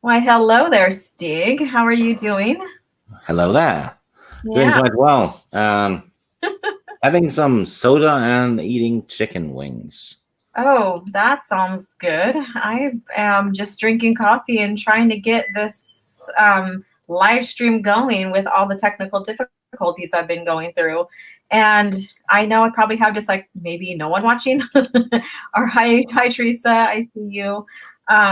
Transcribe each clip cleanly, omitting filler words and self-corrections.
Why, hello there, Stig. How are you doing? Hello there. Doing Yeah. quite well. Having some soda and eating chicken wings. Oh, that sounds good. I am just drinking coffee and trying to get this live stream going with all the technical difficulties I've been going through. And I know I probably have just like maybe no one watching. Or hi Teresa, I see you.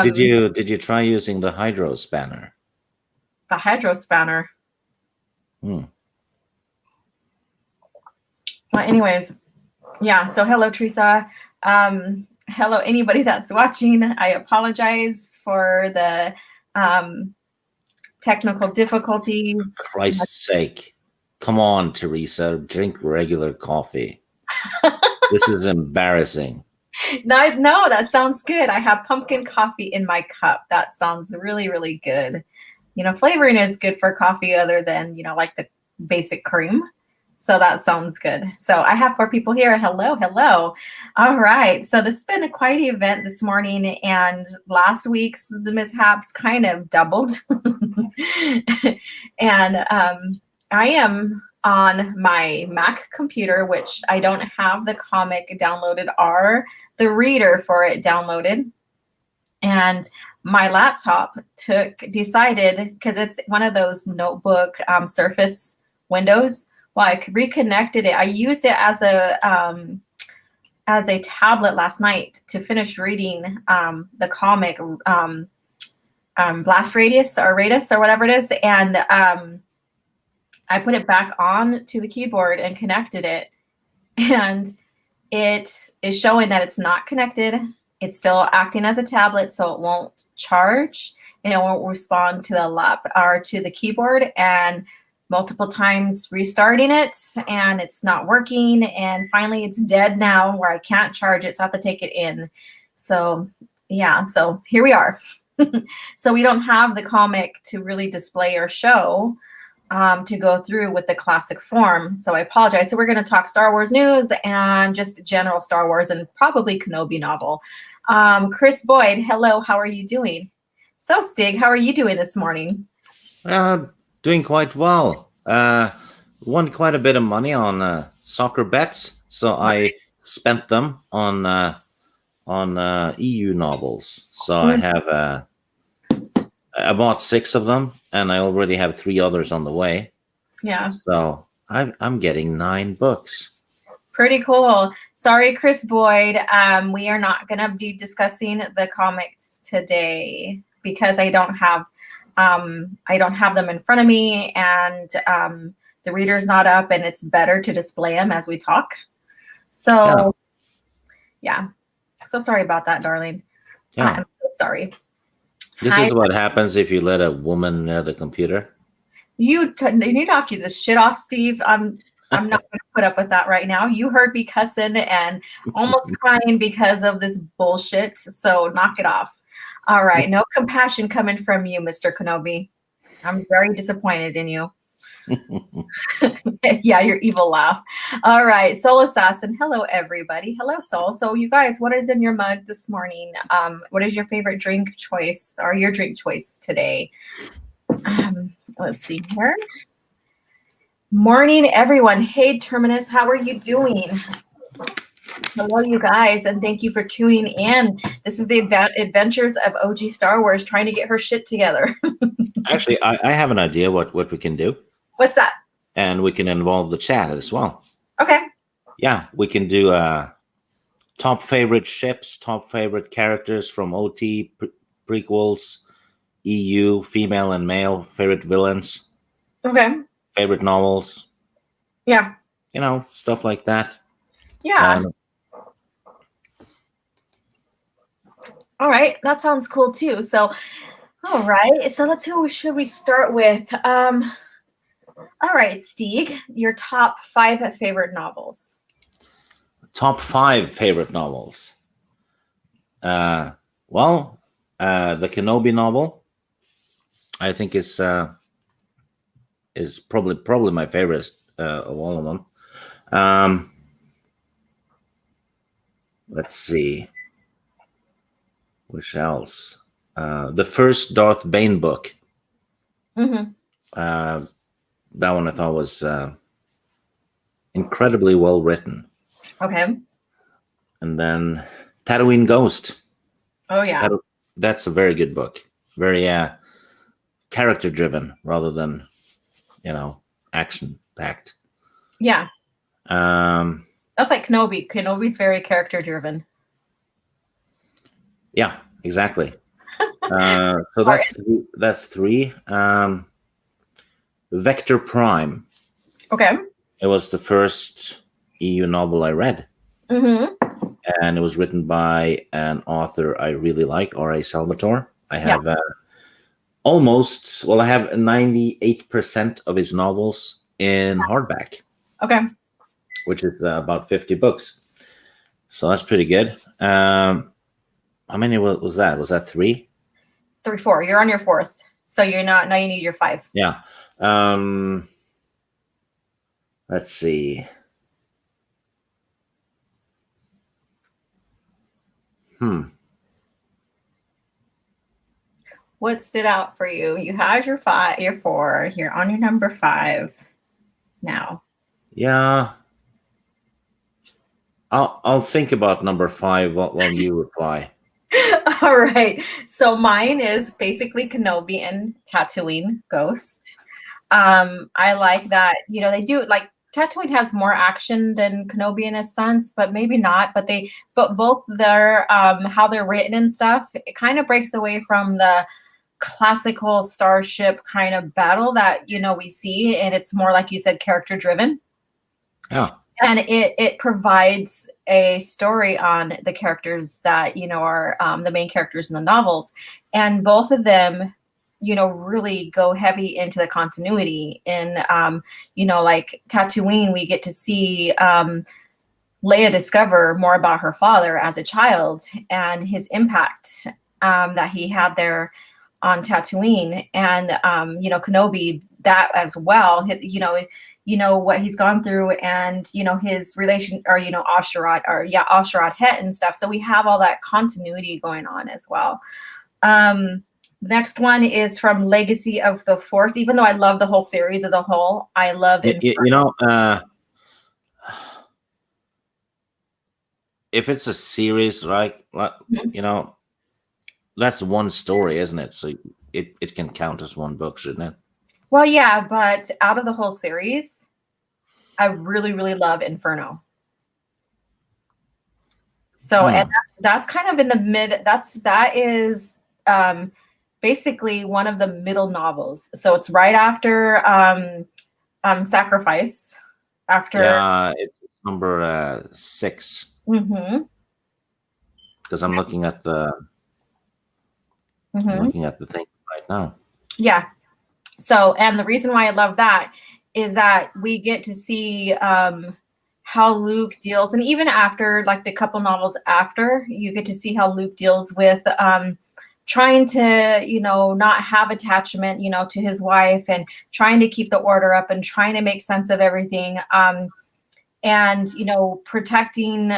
Did you try using the hydro spanner? The hydro spanner. Hmm. Well, anyways, yeah. So hello, Teresa. Hello, anybody that's watching. I apologize for the technical difficulties. Christ's sake. Come on, Teresa. Drink regular coffee. This is embarrassing. No, that sounds good. I have pumpkin coffee in my cup. That sounds really, really good. Flavoring is good for coffee other than, like the basic cream. So that sounds good. So I have 4 people here. Hello, hello. All right. So this has been a quite event this morning, and last week's the mishaps kind of doubled. And I am on my Mac computer, which I don't have the comic downloaded or the reader for it downloaded. And my laptop decided, because it's one of those notebook Surface Windows. Well, I reconnected it. I used it as a tablet last night to finish reading the comic Blast Radius or whatever it is, and I put it back on to the keyboard and connected it, and it is showing that it's not connected. It's still acting as a tablet, so it won't charge and it won't respond to the lap or to the keyboard, and multiple times restarting it and it's not working, and finally it's dead now where I can't charge it, so I have to take it in. So yeah, so here we are. So we don't have the comic to really display or show to go through with the classic form. So I apologize. So we're going to talk Star Wars news and just general Star Wars and probably Kenobi novel. Chris Boyd, hello. How are you doing? So Stig, how are you doing this morning? Doing quite well. Won quite a bit of money on soccer bets, so I spent them on EU novels. So I bought 6 of them, and I already have 3 others on the way. Yeah. So I'm getting 9 books. Pretty cool. Sorry, Chris Boyd. We are not going to be discussing the comics today because I don't have them in front of me, and the reader's not up, and it's better to display them as we talk. So yeah. So sorry about that, darling. Yeah. I'm so sorry. This is what happens if you let a woman near the computer. You knock you this shit off, Steve. I'm not going to put up with that right now. You heard me cussing and almost crying because of this bullshit. So knock it off. All right. No compassion coming from you, Mr. Kenobi. I'm very disappointed in you. Yeah, your evil laugh. All right. Soul Assassin. Hello, everybody. Hello, Soul. So you guys, what is in your mug this morning? What is your favorite drink choice or your drink choice today? Let's see here. Morning, everyone. Hey, Terminus, how are you doing? Hello, you guys, and thank you for tuning in. This is the adventures of OG Star Wars trying to get her shit together. Actually, I have an idea what we can do. What's that? And we can involve the chat as well. Okay. Yeah, we can do top favorite ships, top favorite characters from OT, prequels, EU, female and male, favorite villains. Okay. Favorite novels. Yeah. Stuff like that. Yeah. All right. That sounds cool too. So, all right. So who should we start with? All right, Stig, your top 5 favorite novels. Top 5 favorite novels. The Kenobi novel, I think is probably my favorite of all of them. Let's see. Which else? the first Darth Bane book. Mm-hmm. That one I thought was incredibly well written. Okay. And then Tatooine Ghost. Oh yeah. That's a very good book. Very character driven rather than, action packed. Yeah. Um, That's like Kenobi. Kenobi's very character driven. yeah, exactly. So that's three. Vector Prime. Okay. It was the first EU novel I read. Mm-hmm. And it was written by an author I really like, R.A. Salvatore. I have I have 98% of his novels in hardback. Okay. Which is about 50 books. So that's pretty good. How many was that? Was that 3? 3, 4. You're on your 4th. So you're not, now you need your 5. Yeah. Let's see. What stood out for you? You had your 5, your 4. You're on your number 5 now. Yeah. I'll think about number 5 while you reply. All right. So mine is basically Kenobi and Tatooine Ghost. I like that, they do like Tatooine has more action than Kenobi in a sense, but maybe not. But both their how they're written and stuff, it kind of breaks away from the classical starship kind of battle that we see, and it's more like you said, character driven. Yeah. And it provides a story on the characters that are the main characters in the novels, and both of them really go heavy into the continuity. In like Tatooine, we get to see Leia discover more about her father as a child and his impact that he had there on Tatooine, and Kenobi, that as well. What he's gone through, and his relation, or Asherad Het and stuff. So we have all that continuity going on as well. Next one is from Legacy of the Force. Even though I love the whole series as a whole, I love it. If it's a series, right? That's one story, isn't it? So it can count as one book, shouldn't it? Well, yeah, but out of the whole series, I really, really love Inferno. So, and that's kind of in the mid. That is basically one of the middle novels. So it's right after Sacrifice. After it's number 6. Mm-hmm. Because I'm looking at the I'm looking at the thing right now. Yeah. So, and the reason why I love that is that we get to see how Luke deals, and even after, like the couple novels after, you get to see how Luke deals with trying to, not have attachment, to his wife, and trying to keep the order up, and trying to make sense of everything, and protecting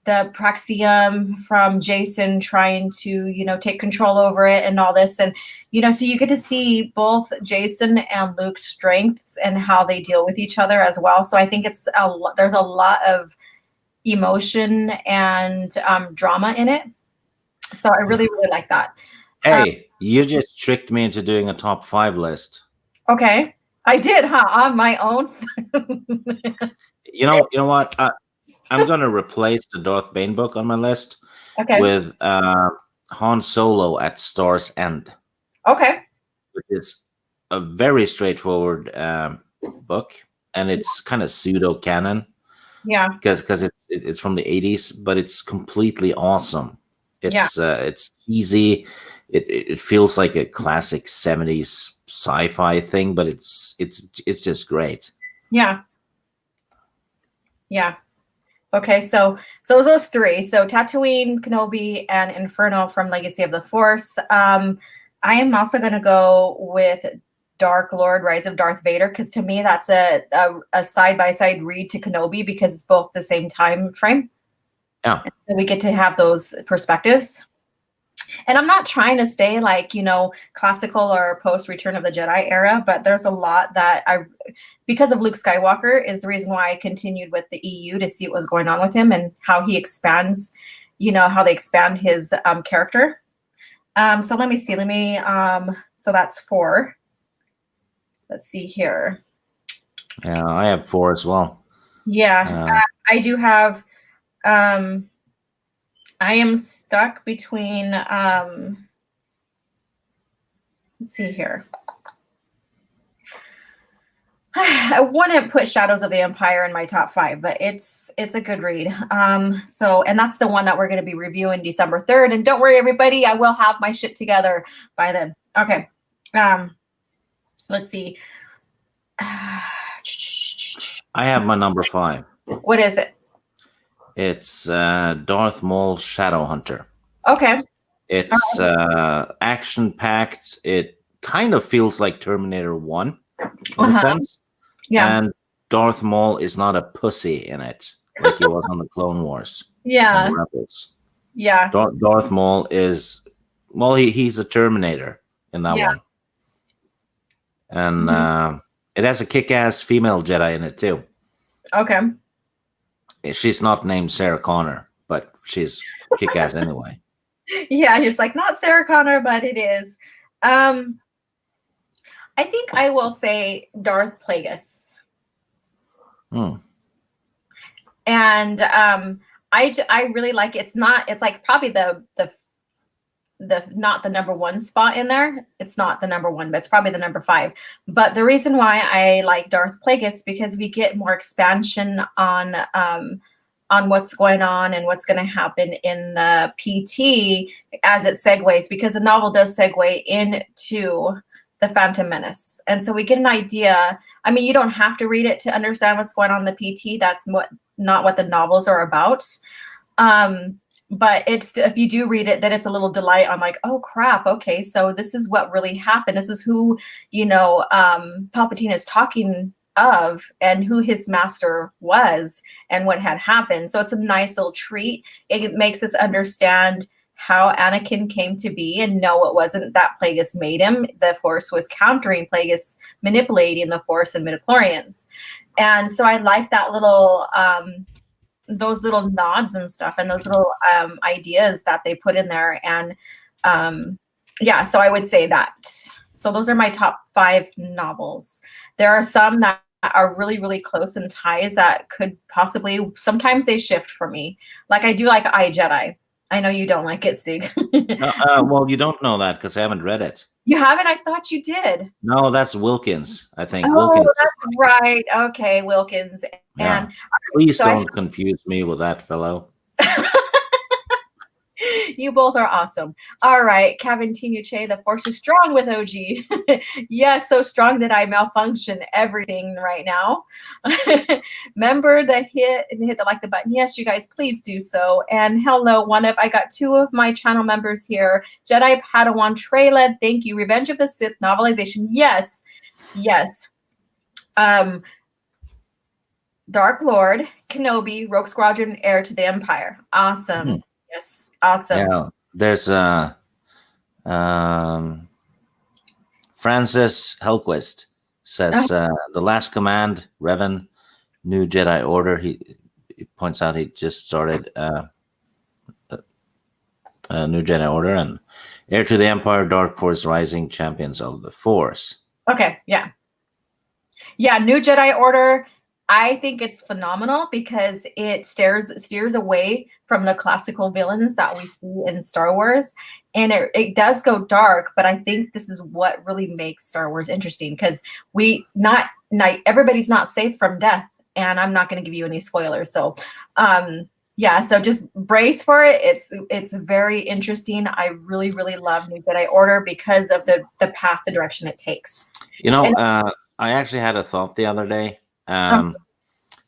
the Praxium from Jason, trying to, take control over it and all this. And, so you get to see both Jason and Luke's strengths and how they deal with each other as well. So I think there's a lot of emotion and drama in it. So I really, really like that. Hey, you just tricked me into doing a top 5 list. Okay. I did, huh? On my own. You know what? I'm going to replace the Darth Bane book on my list with Han Solo at Star's End. Okay. Which is a very straightforward book, and it's kind of pseudo canon. Yeah. Because it's from the 80s, but it's completely awesome. It's easy. It feels like a classic 70s sci-fi thing, but it's just great. Yeah. Yeah. Okay, so those 3. So Tatooine, Kenobi, and Inferno from Legacy of the Force. I am also going to go with Dark Lord, Rise of Darth Vader, because to me that's a side-by-side read to Kenobi, because it's both the same time frame. Yeah. And we get to have those perspectives. And I'm not trying to stay like, classical or post Return of the Jedi era, but there's a lot that because of Luke Skywalker is the reason why I continued with the EU to see what was going on with him and how he expands, how they expand his character. So let me see. So that's 4. Let's see here. Yeah, I have 4 as well. Yeah, I do have, I am stuck between, let's see here. I wouldn't put Shadows of the Empire in my top 5, but it's a good read. And that's the one that we're going to be reviewing December 3rd. And don't worry, everybody, I will have my shit together by then. Okay. Let's see. I have my number 5. What is it? It's Darth Maul Shadowhunter. Okay. It's action-packed. It kind of feels like Terminator 1 in a sense. Yeah. And Darth Maul is not a pussy in it, like he was on the Clone Wars. Yeah. And Rebels. Yeah. Darth Maul is, well, he's a Terminator in that one. And it has a kick-ass female Jedi in it, too. Okay. She's not named Sarah Connor, but she's kick-ass anyway. Yeah, it's like not Sarah Connor, but it is. I think I will say Darth Plagueis. And I really like it. It's like probably the not the number 1 spot in there. It's not the number 1, but it's probably the number 5. But the reason why I like Darth Plagueis because we get more expansion on what's going on and what's going to happen in the PT as it segues, because the novel does segue into the Phantom Menace. And so we get an idea. I mean, you don't have to read it to understand what's going on in the PT. That's not what the novels are about. But if you do read it, then it's a little delight on like, oh crap, okay, so this is what really happened. This is who, Palpatine is talking of and who his master was and what had happened. So it's a nice little treat. It makes us understand how Anakin came to be, and no, it wasn't that Plagueis made him. The Force was countering Plagueis, manipulating the Force and midichlorians. And so I like that little, those little nods and stuff, and those little ideas that they put in there. And yeah, so I would say that. So those are my top 5 novels. There are some that are really, really close in ties that could possibly, sometimes they shift for me. Like I do like I, Jedi. I know you don't like it, Stig. Well, you don't know that because I haven't read it. You haven't? I thought you did. No, that's Wilkins, I think. Oh, Wilkins that's right. Okay, Wilkins. Yeah. And please don't confuse me with that fellow. You both are awesome. All right, Kevin Tinuche, the Force is strong with OG. Yes, so strong that I malfunction everything right now. Remember the hit the like the button. Yes, you guys, please do so. And hello, I got 2 of my channel members here. Jedi Padawan Trailed, thank you. Revenge of the Sith novelization. Yes. Dark Lord, Kenobi, Rogue Squadron, Heir to the Empire. Awesome. Yes. Awesome. Yeah, there's Francis Helquist says The Last Command, Revan, New Jedi Order. He points out he just started New Jedi Order and Heir to the Empire, Dark Force Rising, Champions of the Force. Okay, yeah. New Jedi Order. I think it's phenomenal because it steers away from the classical villains that we see in Star Wars. And it does go dark, but I think this is what really makes Star Wars interesting because everybody's not safe from death. And I'm not going to give you any spoilers. So, so just brace for it. It's very interesting. I really, really love New Jedi Order because of the path, the direction it takes. I actually had a thought the other day.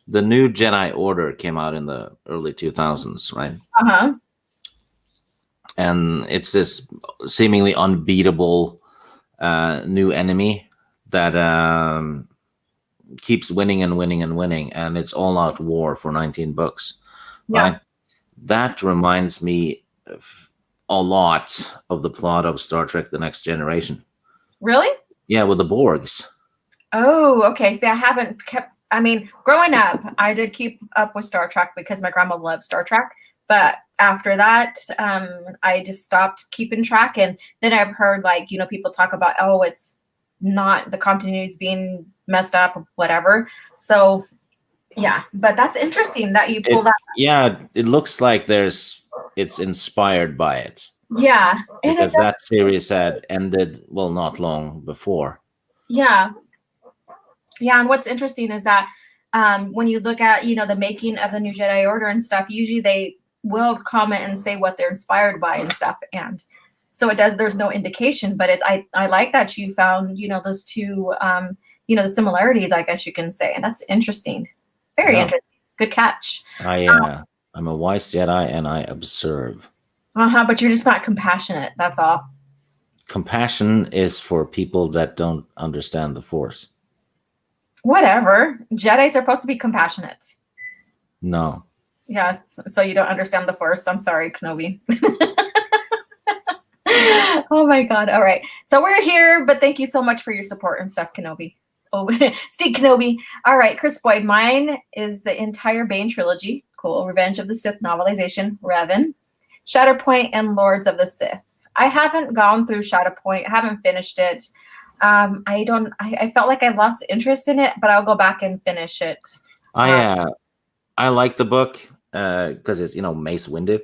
The New Jedi Order came out in the early 2000s, right? Uh-huh. And it's this seemingly unbeatable new enemy that keeps winning and winning and winning, and it's all-out war for 19 books, right? That reminds me a lot of the plot of Star Trek: The Next Generation. Really? Yeah, with the Borgs. Oh, okay. See, I haven't kept. I mean, growing up, I did keep up with Star Trek because my grandma loved Star Trek. But after that, I just stopped keeping track. And then I've heard people talk about, oh, it's not the continuity is being messed up or whatever. So yeah, but that's interesting that you pull that. Yeah, it looks like it's inspired by it. Yeah, and Because that series had ended not long before. Yeah, and what's interesting is that when you look at the making of the New Jedi Order and stuff, usually they will comment and say what they're inspired by and stuff, and so it does. There's no indication, but it's I like that you found those two the similarities, I guess you can say, and that's interesting. Very interesting. Good catch. I'm a wise Jedi and I observe. But you're just not compassionate. That's all. Compassion is for people that don't understand the Force. Whatever. Jedis are supposed to be compassionate. No. Yes. So you don't understand the Force. I'm sorry, Kenobi. Oh my God. All right. So we're here, but thank you so much for your support and stuff, Kenobi. Oh, Steve Kenobi. All right, Chris Boyd. Mine is the entire Bane trilogy. Cool. Revenge of the Sith novelization. Revan, Shatterpoint, and Lords of the Sith. I haven't gone through Shatterpoint. I haven't finished it. I felt like I lost interest in it, but I'll go back and finish it. I like the book because it's Mace Windu.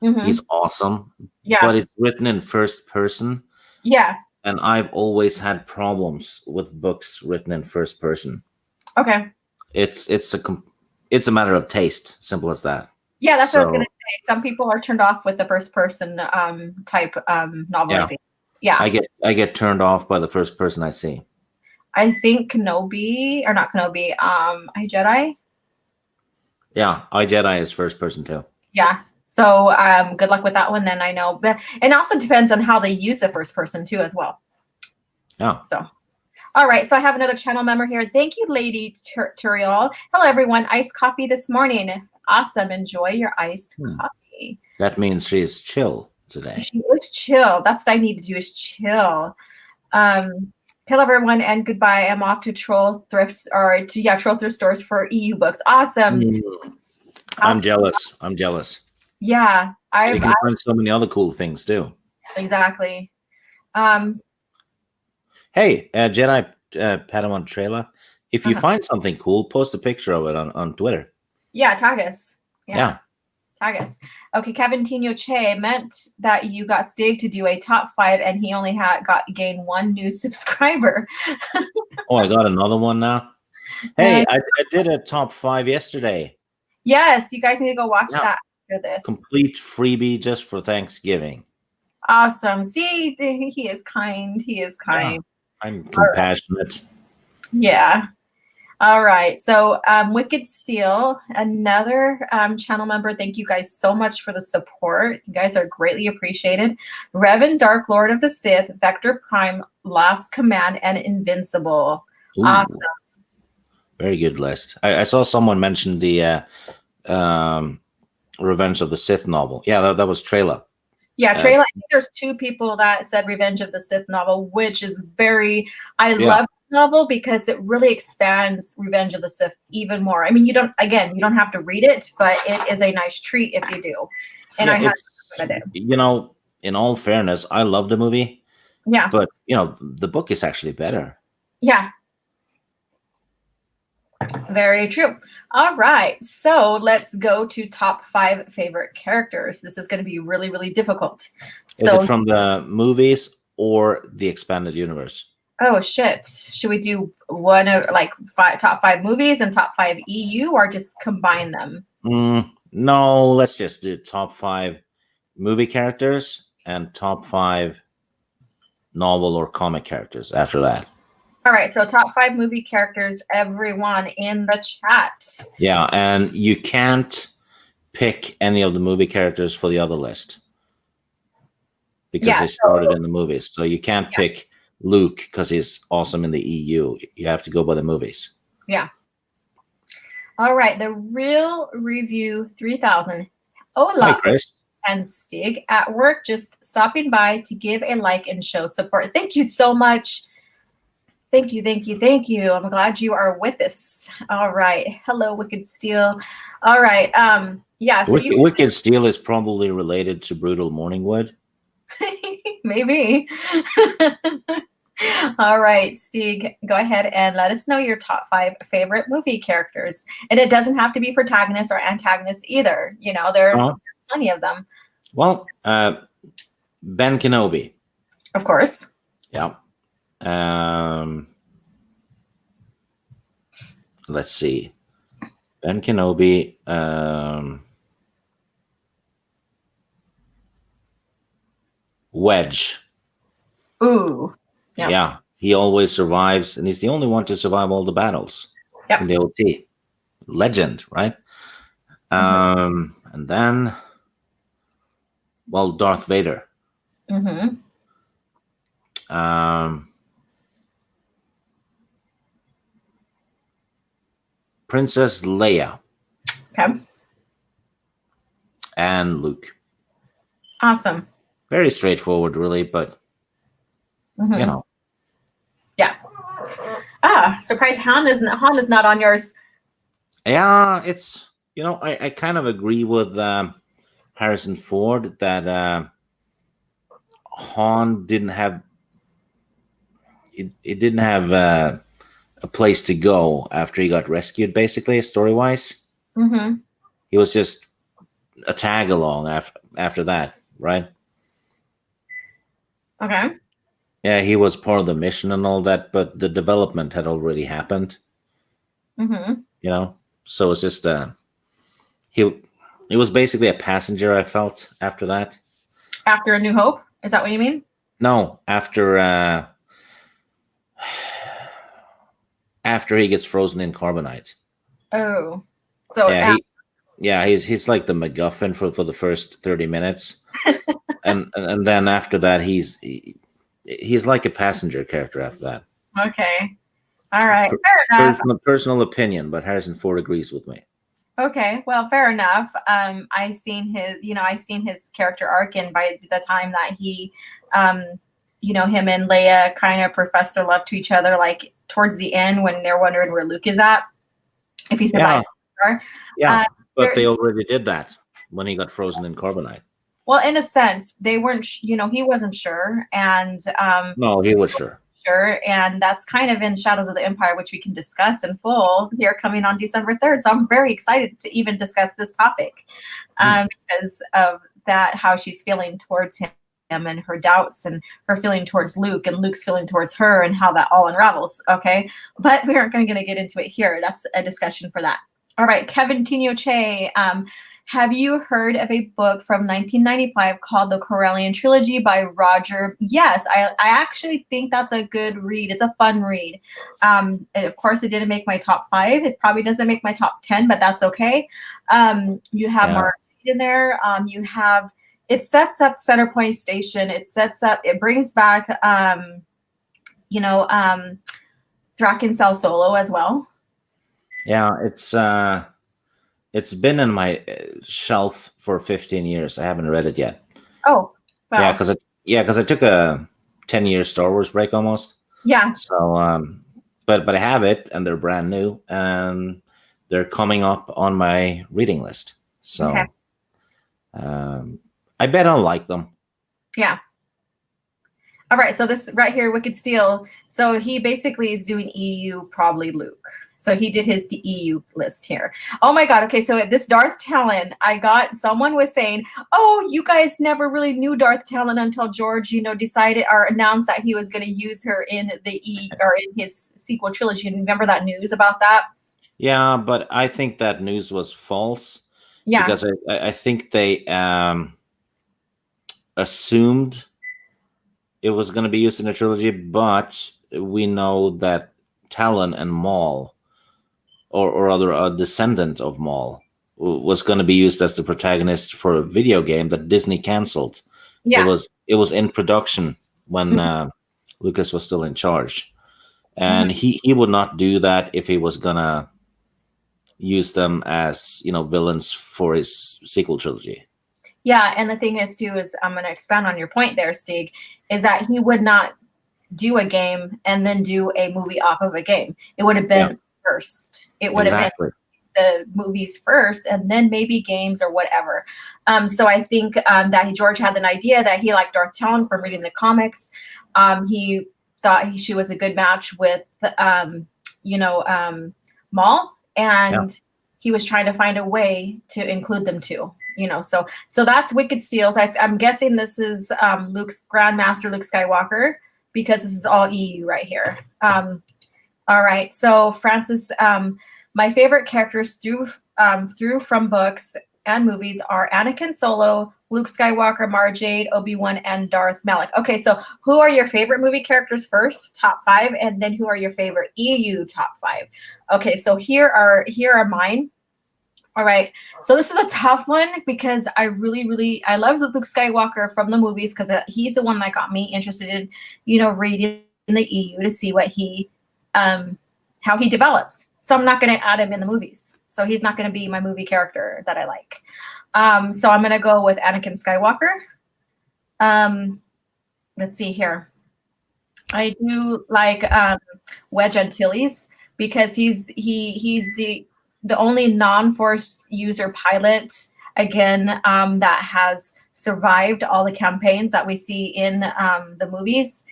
Mm-hmm. He's awesome. Yeah. But it's written in first person. Yeah. And I've always had problems with books written in first person. Okay. It's a matter of taste, simple as that. Yeah, that's what I was gonna say. Some people are turned off with the first person type novelization. Yeah. I get turned off by the first person I see. I think Kenobi, or not Kenobi, iJedi. Yeah, iJedi is first person too. Yeah. So good luck with that one then, I know. But it also depends on how they use the first person too as well. Yeah. So all right, so I have another channel member here. Thank you, Lady Tauriel. Hello, everyone. Iced coffee this morning. Awesome. Enjoy your iced coffee. That means she's chill today. She is chill. That's what I need to do is chill. Hello, everyone, and goodbye. I'm off to troll thrift stores for EU books. Awesome. I'm jealous. I'm jealous. Yeah. You can find so many other cool things too. Exactly. Hey, Jedi Padawan trailer. If you find something cool, post a picture of it on Twitter. Yeah, tag us. Yeah. Tag us. Okay, Kevin Tino Che meant that you got Stig to do a top 5 and he only gained 1 new subscriber. Oh, I got another one now. Hey, I did a top 5 yesterday. Yes, you guys need to go watch that after this. Complete freebie just for Thanksgiving. Awesome. See, he is kind. He is kind. Yeah, I'm compassionate. Yeah. All right. So Wicked Steel, another channel member. Thank you guys so much for the support. You guys are greatly appreciated. Revan, Dark Lord of the Sith, Vector Prime, Last Command, and Invincible. Ooh, awesome. Very good list. I saw someone mention the Revenge of the Sith novel. Yeah, that was Trailer. Yeah, Trailer. I think there's 2 people that said Revenge of the Sith novel, which is I love the novel because it really expands Revenge of the Sith even more. I mean, you don't have to read it, but it is a nice treat if you do. And I had it. In all fairness, I love the movie. Yeah. But the book is actually better. Yeah. Very true. All right. So let's go to top 5 favorite characters. This is going to be really, really difficult. Is it from the movies or the expanded universe? Oh, shit. Should we do one of top 5 movies and top 5 EU or just combine them? No, let's just do top 5 movie characters and top 5 novel or comic characters after that. All right, so top 5 movie characters, everyone in the chat. Yeah, and you can't pick any of the movie characters for the other list because they started in the movies. So you can't pick Luke because he's awesome in the EU. You have to go by the movies. Yeah. All right, the Real Review 3000. Hola. Hi, Chris. and Stig at work, just stopping by to give a like and show support. Thank you so much. Thank you, thank you, thank you. I'm glad you are with us. All right. Hello, Wicked Steel. All right. Yeah, so Wicked Steel is probably related to Brutal Morningwood. maybe. All right, Stig, go ahead and let us know your top 5 favorite movie characters. And it doesn't have to be protagonists or antagonists either. You know, there's plenty of them. Well, Ben Kenobi. Of course. Yeah. Let's see. Ben Kenobi. Wedge. Ooh. Yep. Yeah. He always survives, and he's the only one to survive all the battles in the OT. Legend, right? And then, well, Darth Vader. Princess Leia. Okay. And Luke. Awesome. Very straightforward, really, but you know. Yeah. Surprise! Han is not on yours. Yeah, it's I kind of agree with Harrison Ford that Han didn't have it didn't have a place to go after he got rescued. Basically, story wise, he was just a tag along after that, right? Okay. Yeah, he was part of the mission and all that, but the development had already happened. So it's just he was basically a passenger, I felt, after that. After A New Hope? Is that what you mean? No, after he gets frozen in carbonite. Oh. So he's like the MacGuffin for the first 30 minutes. and then after that he's like a passenger character after that. Okay. All right. Fair enough. Personal opinion, but Harrison Ford agrees with me. Okay, well, fair enough. I seen his character arc, and by the time that he, him and Leia kind of professed their love to each other, like towards the end when they're wondering where Luke is at, if he's survived. But they already did that when he got frozen in carbonite. Well, in a sense, they weren't. He wasn't sure, and no, he was sure. And that's kind of in Shadows of the Empire, which we can discuss in full here coming on December 3rd. So I'm very excited to even discuss this topic because of that, how she's feeling towards him and her doubts and her feeling towards Luke and Luke's feeling towards her and how that all unravels. Okay. But we aren't going to get into it here. That's a discussion for that. All right. Kevin Tino Che. Have you heard of a book from 1995 called The Corellian Trilogy by Roger? Yes, I actually think that's a good read. It's a fun read. And of course, it didn't make my top 5. It probably doesn't make my top 10, but that's okay. You have Mark in there. It sets up Centerpoint Station. It brings back, Thraken Cell Solo as well. Yeah, it's been in my shelf for 15 years. I haven't read it yet. Oh, wow. Because I took a 10-year Star Wars break almost. Yeah. So, but I have it, and they're brand new, and they're coming up on my reading list. So, okay. I bet I'll like them. Yeah. All right. So this right here, Wicked Steel. So he basically is doing EU, probably Luke. So he did his EU list here. Oh my God. Okay. So this Darth Talon, someone was saying, oh, you guys never really knew Darth Talon until George, decided or announced that he was going to use her in in his sequel trilogy. And remember that news about that? Yeah, but I think that news was false. Yeah. Because I think they assumed it was going to be used in a trilogy, but we know that Talon and Maul, or rather a descendant of Maul, was going to be used as the protagonist for a video game that Disney canceled. Yeah. It was in production when Lucas was still in charge, and he would not do that if he was gonna use them as villains for his sequel trilogy. Yeah, and the thing is too is I'm going to expand on your point there, Stig, is that he would not do a game and then do a movie off of a game. It would have Yeah, been first. It would have been exactly. the movies first and then maybe games or whatever. So I think that George had an idea that he liked Darth Talon from reading the comics. He thought she was a good match with, Maul, Yeah. and he was trying to find a way to include them too. So that's Wicked Steels. I'm guessing this is Luke's Grandmaster Luke Skywalker because this is all EU right here. All right, so Francis, my favorite characters through from books and movies are Anakin Solo, Luke Skywalker, Mara Jade, Obi-Wan, and Darth Malak. Okay, so who are your favorite movie characters first, top 5, and then who are your favorite EU top 5? Okay, so here are mine. All right, so this is a tough one because I really I love Luke Skywalker from the movies because he's the one that got me interested in, reading the EU to see what he, how he develops. So I'm not going to add him in the movies. So he's not going to be my movie character that I like. So I'm going to go with Anakin Skywalker. Let's see here. I do like Wedge Antilles because he's the only non-force user pilot again that has survived all the campaigns that we see in the movies,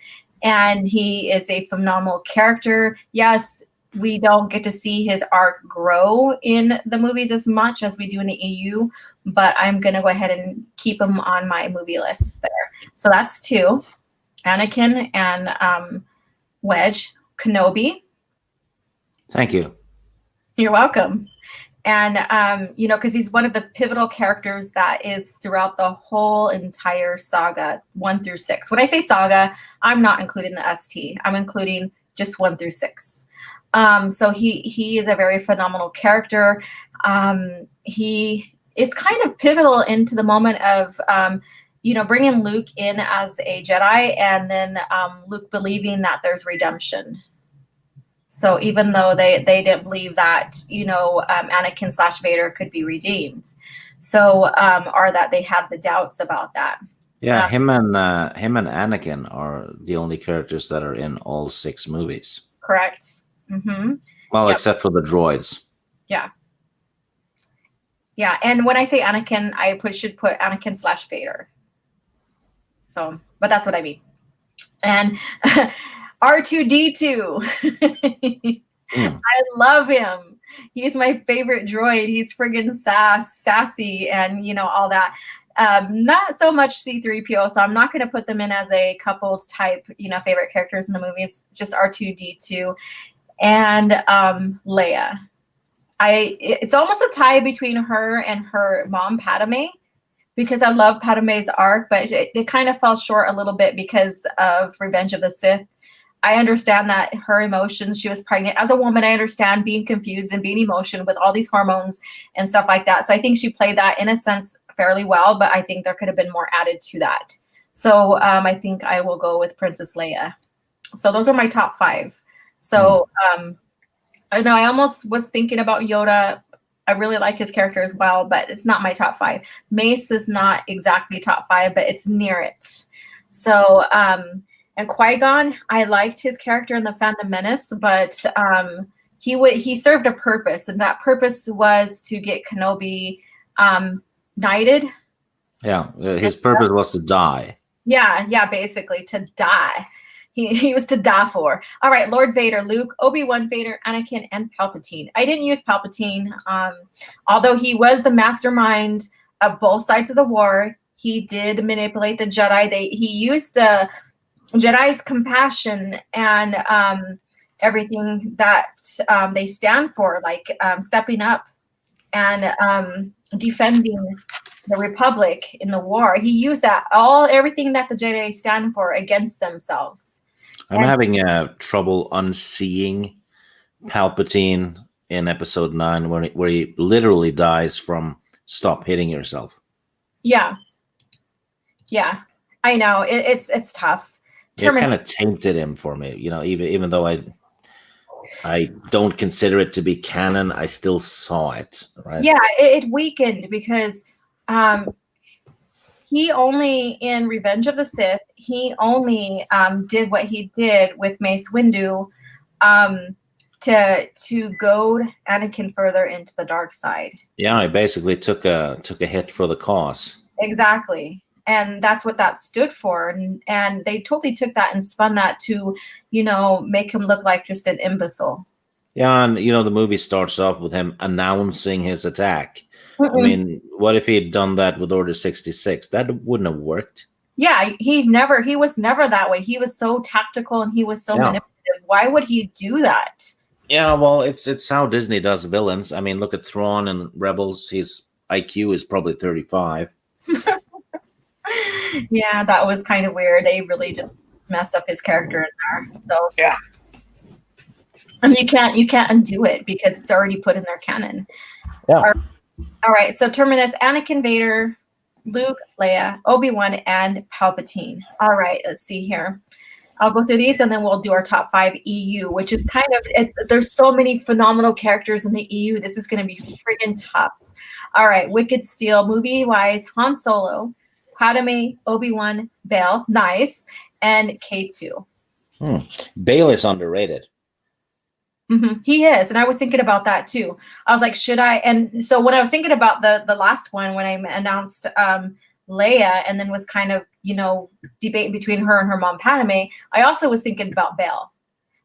and he is a phenomenal character. Yes, we don't get to see his arc grow in the movies as much as we do in the EU, but I'm going to go ahead and keep him on my movie list there. So that's 2, Anakin and Wedge. Kenobi. Thank you. You're welcome. And, because he's one of the pivotal characters that is throughout the whole entire saga, 1 through 6. When I say saga, I'm not including the ST. I'm including just 1 through 6. So he is a very phenomenal character. He is kind of pivotal into the moment of, bringing Luke in as a Jedi and then Luke believing that there's redemption. So even though they didn't believe that, Anakin / Vader could be redeemed. So, or that they had the doubts about that. Yeah, him and Anakin are the only characters that are in all 6 movies. Correct. Mm-hmm. Well, Yep. except for the droids. Yeah. Yeah, and when I say Anakin, I should put Anakin / Vader. So, but that's what I mean. And R2D2. I love him. He's my favorite droid. He's friggin' sassy and, all that. Not so much C-3PO, so I'm not going to put them in as a coupled type, favorite characters in the movies, just R2D2 and Leia. It's almost a tie between her and her mom, Padme, because I love Padme's arc, but it kind of fell short a little bit because of Revenge of the Sith. I understand that her emotions, she was pregnant. As a woman, I understand being confused and being emotional with all these hormones and stuff like that. So I think she played that in a sense fairly well, but I think there could have been more added to that. So I think I will go with Princess Leia. So those are my top 5. So I know I almost was thinking about Yoda. I really like his character as well, but it's not my top 5. Mace is not exactly top 5, but it's near it. So, and Qui-Gon, I liked his character in The Phantom Menace, but he served a purpose, and that purpose was to get Kenobi knighted. Yeah, his purpose was to die. Yeah, basically to die. He was to die for. All right, Lord Vader, Luke, Obi-Wan, Vader, Anakin, and Palpatine. I didn't use Palpatine, although he was the mastermind of both sides of the war. He did manipulate the Jedi. He used the Jedi's compassion and everything that they stand for, like stepping up and defending the Republic in the war. He used everything that the Jedi stand for against themselves. I'm having trouble unseeing Palpatine in Episode 9, where he literally dies from "stop hitting yourself." Yeah, I know it's tough. It kind of tainted him for me, even though I don't consider it to be canon, I still saw it, right? Yeah, it weakened because he only in Revenge of the Sith, he only did what he did with Mace Windu to goad Anakin further into the dark side. Yeah, he basically took a hit for the cause. Exactly. And that's what that stood for. And they totally took that and spun that to, make him look like just an imbecile. Yeah, and the movie starts off with him announcing his attack. Mm-mm. I mean, what if he had done that with Order 66? That wouldn't have worked. Yeah, he was never that way. He was so tactical and he was so manipulative. Why would he do that? Yeah, well, it's how Disney does villains. I mean, look at Thrawn and Rebels. His IQ is probably 35. Yeah, that was kind of weird. They really just messed up his character in there. So yeah, and you can't undo it because it's already put in their canon. Yeah. All right. So Terminus, Anakin, Vader, Luke, Leia, Obi-Wan, and Palpatine. All right. Let's see here. I'll go through these and then we'll do our top 5 EU, which is there's so many phenomenal characters in the EU. This is going to be friggin' tough. All right. Wicked Steel, movie-wise, Han Solo, Padme, Obi-Wan, Bail, nice, and K2. Bail is underrated. Mm-hmm. He is, and I was thinking about that too. I was like, should I? And so when I was thinking about the last one, when I announced Leia, and then was kind of debating between her and her mom Padme, I also was thinking about Bail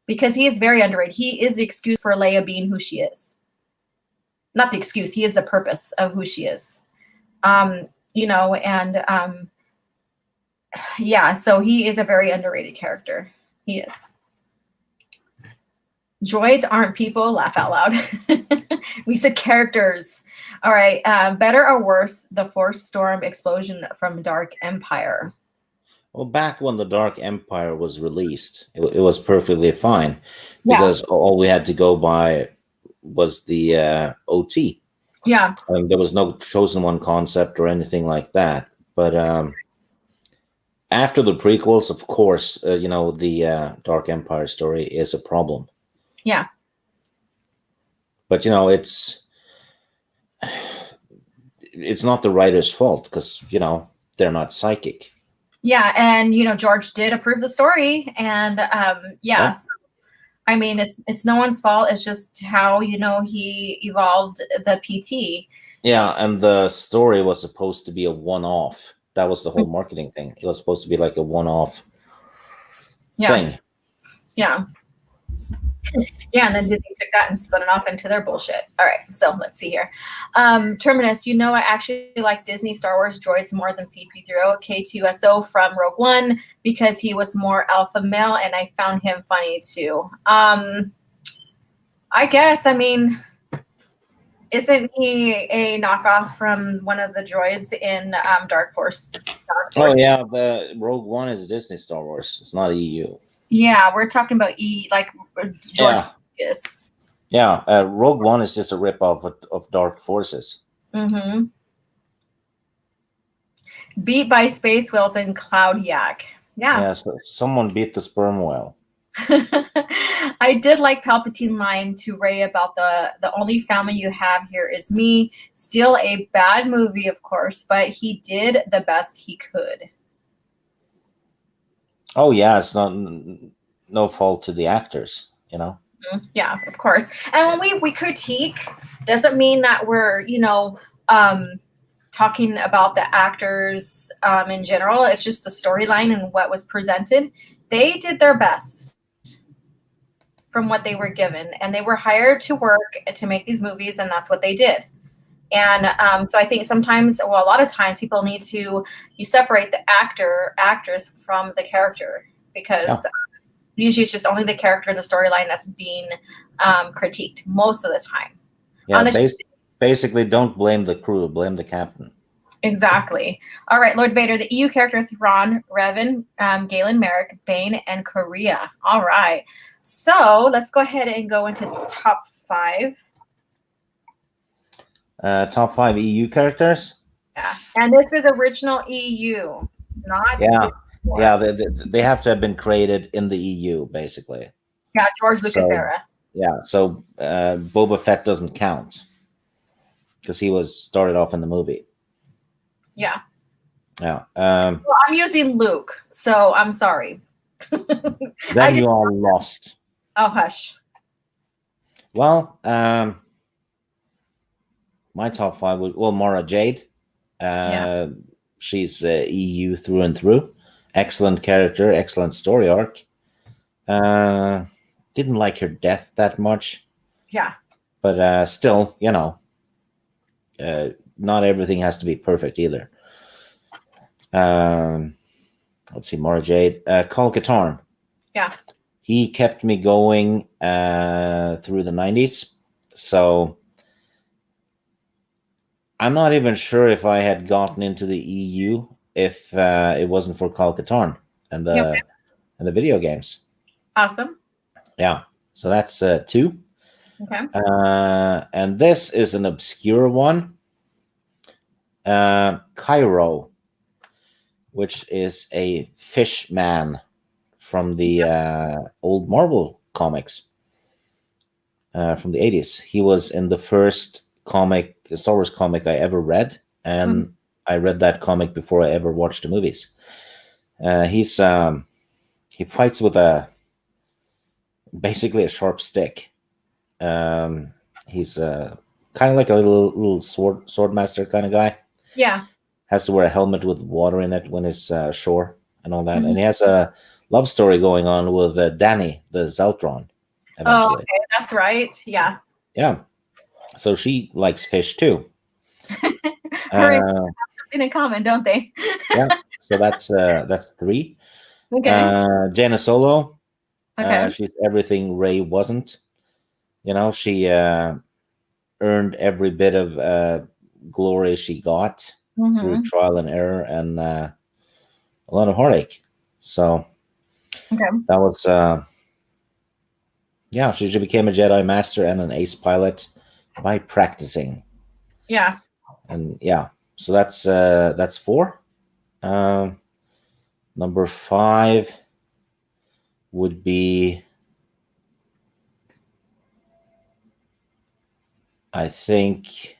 because he is very underrated. He is the excuse for Leia being who she is. Not the excuse. He is the purpose of who she is. Yeah. So he is a very underrated character. He is. Droids aren't people. Laugh out loud. We said characters. All right. Better or worse, the Force Storm explosion from Dark Empire. Well, back when the Dark Empire was released, it was perfectly fine because all we had to go by was the OT. Yeah. There was no chosen one concept or anything like that. But after the prequels, of course, the Dark Empire story is a problem. Yeah. But it's not the writer's fault because they're not psychic. Yeah, and George did approve the story, and So, I mean, it's no one's fault. It's just how he evolved the PT. Yeah, and the story was supposed to be a one-off. That was the whole marketing thing. It was supposed to be like a one-off thing. Yeah. Yeah, and then Disney took that and spun it off into their bullshit. All right, so let's see here. Terminus, I actually like Disney Star Wars droids more than CP3O K2SO from Rogue One because he was more alpha male and I found him funny too. I guess, isn't he a knockoff from one of the droids in Dark Force? Oh, yeah, the Rogue One is Disney Star Wars. It's not EU. Yeah, we're talking about George Lucas. Yeah, Rogue One is just a ripoff of Dark Forces. Mm-hmm. Beat by space whales and cloud yak. Yeah, so someone beat the sperm whale. I did like Palpatine line to Rey about the only family you have here is me. Still a bad movie, of course, but he did the best he could. Oh yeah, it's no fault to the actors, Yeah, of course. And when we critique, doesn't mean that we're talking about the actors in general. It's just the storyline and what was presented. They did their best from what they were given, and they were hired to work to make these movies, and that's what they did. And so I think sometimes, a lot of times, people need to separate the actress from the character because usually it's just only the character in the storyline that's being critiqued most of the time. Yeah, basically, don't blame the crew, blame the captain. Exactly. All right, Lord Vader, the EU character Thrawn, Revan, Galen Merrick, Bane, and Korea. All right. So let's go ahead and go into top 5. Top 5 EU characters? Yeah. And this is original EU, not... Yeah, they have to have been created in the EU, basically. Yeah, George Lucas era. Yeah, so Boba Fett doesn't count because he was started off in the movie. Yeah. Yeah. Well, I'm using Luke, so I'm sorry. I Then just you are lost. oh hush. Well, my top five would Mara Jade. Yeah. Uh, she's EU through and through. Excellent character, excellent story arc. Didn't like her death that much, Yeah. but still, not everything has to be perfect either. Um, let's see, Mara Jade, Call Katarn. Yeah. He kept me going through the 90s. So I'm not even sure if I had gotten into the EU if it wasn't for Call Katarn and Yeah. Okay. the video games. Awesome. Yeah. So that's two. Okay. And this is an obscure one. Cairo, which is a fish man from the old Marvel comics from the 80s. He was in the first Star Wars comic I ever read, and Mhm. I read that comic before I ever watched the movies. He fights with basically a sharp stick. He's kind of like a little sword master kind of guy. Yeah. Has to wear a helmet with water in it when he's ashore and all that. Mhm. And he has a love story going on with Danny, the Zeltron, Oh, eventually. okay. That's right. Yeah. Yeah. So she likes fish too. Her and Uh, something in common, don't they? yeah. So that's three. Okay. Jaina Solo. Okay. She's everything Ray wasn't. She earned every bit of glory she got through Hmm. trial and error and a lot of heartache. So Okay. that was yeah, she became a Jedi Master and an ace pilot by practicing. Yeah. And yeah, so that's four. Um, number five would be, I think,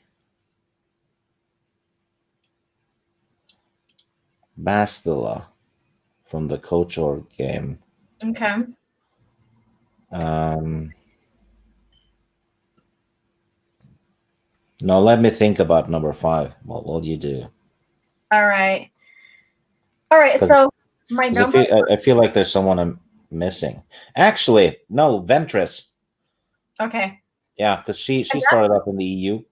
Bastila from the KOTOR game. Okay. Um, no, let me think about number five. What will you do? All right. All right. Because So my number. I feel like there's someone I'm missing. Actually, no, Ventress. Okay. Yeah, because she And that- started up in the EU,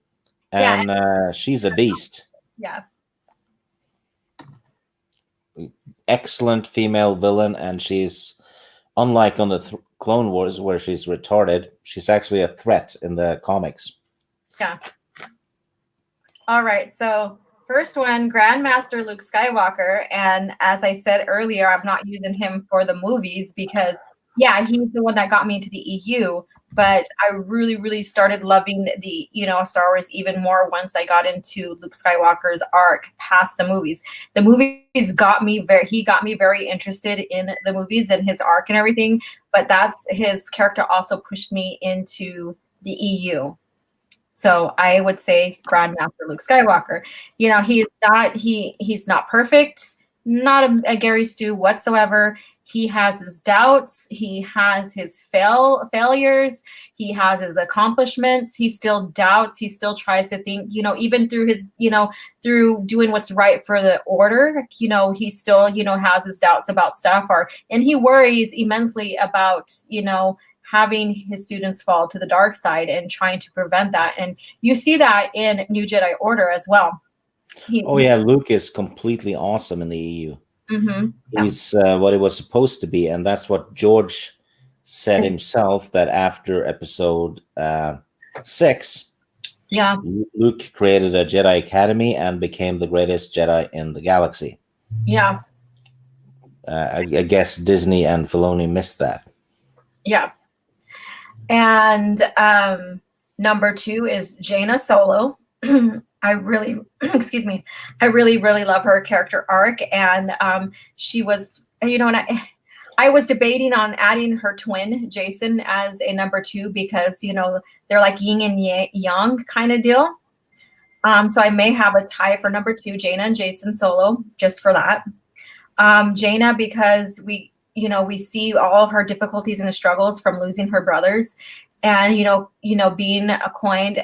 yeah. and she's a beast. Yeah. Excellent female villain, and she's unlike on the Clone Wars where she's retarded. She's actually a threat in the comics. Yeah. All right. So first one, Grandmaster Luke Skywalker, and as I said earlier, I'm not using him for the movies because yeah, he's the one that got me into the EU. But I really, really started loving the Star Wars even more once I got into Luke Skywalker's arc past the movies. The movies got me he got me very interested in the movies and his arc and everything. But that's his character also pushed me into the EU. So I would say Grandmaster Luke Skywalker. He's not perfect, not a Gary Stu whatsoever. He has his doubts, he has his failures, he has his accomplishments, he still doubts, he still tries to think, even through through doing what's right for the order, he still, has his doubts about stuff and he worries immensely about, having his students fall to the dark side and trying to prevent that. And you see that in New Jedi Order as well. Oh yeah, Luke is completely awesome in the EU. Mm-hmm. He's what he was supposed to be, and that's what George said himself. That after Episode 6, Yeah. Luke created a Jedi Academy and became the greatest Jedi in the galaxy. Yeah. I guess Disney and Filoni missed that. Yeah. And number 2 is Jaina Solo. I really, excuse me, I really, really love her character arc. And she was, and I was debating on adding her twin, Jason, as a number 2 because, they're like yin and yang kind of deal. So I may have a tie for number 2, Jaina and Jason solo, just for that. Jaina, because we see all her difficulties and struggles from losing her brothers, and being coined,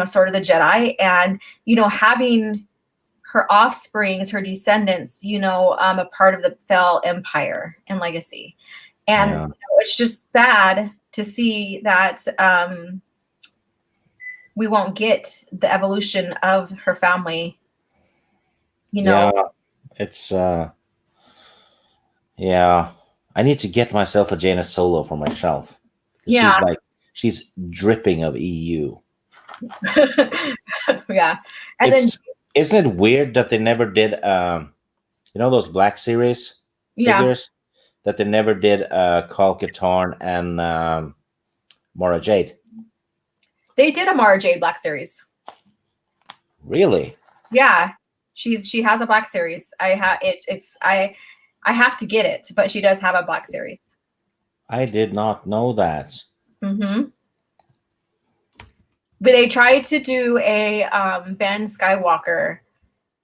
sort of the Jedi, and having her offsprings, her descendants, a part of the Fel Empire and legacy, and it's just sad to see that we won't get the evolution of her family. Yeah, it's yeah. I need to get myself a Jaina solo for myself. Yeah. She's dripping of EU. Yeah. And isn't it weird that they never did those Black Series figures, that they never did Kal Katarn and Mara Jade? They did a Mara Jade Black Series. Really? Yeah. She has a Black Series. I have to get it, but she does have a Black Series. I did not know that. Mm-hmm. But they tried to do a Ben Skywalker,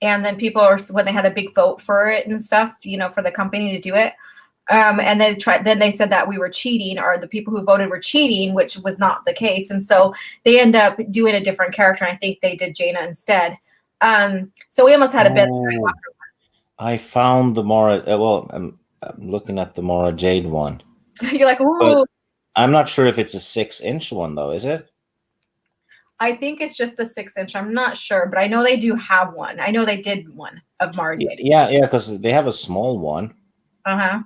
and then when they had a big vote for it and stuff, for the company to do it, and then they said that we were cheating, or the people who voted were cheating, which was not the case, and so they end up doing a different character, and I think they did Jaina instead. So we almost had a Ben Skywalker. I found the Mara. I'm looking at the Mara Jade one. You're like, ooh. But I'm not sure if it's a 6-inch one, though. Is it? I think it's just the 6-inch. I'm not sure, but I know they do have one. I know they did one of Mara Jade. Yeah, because they have a small one. Oh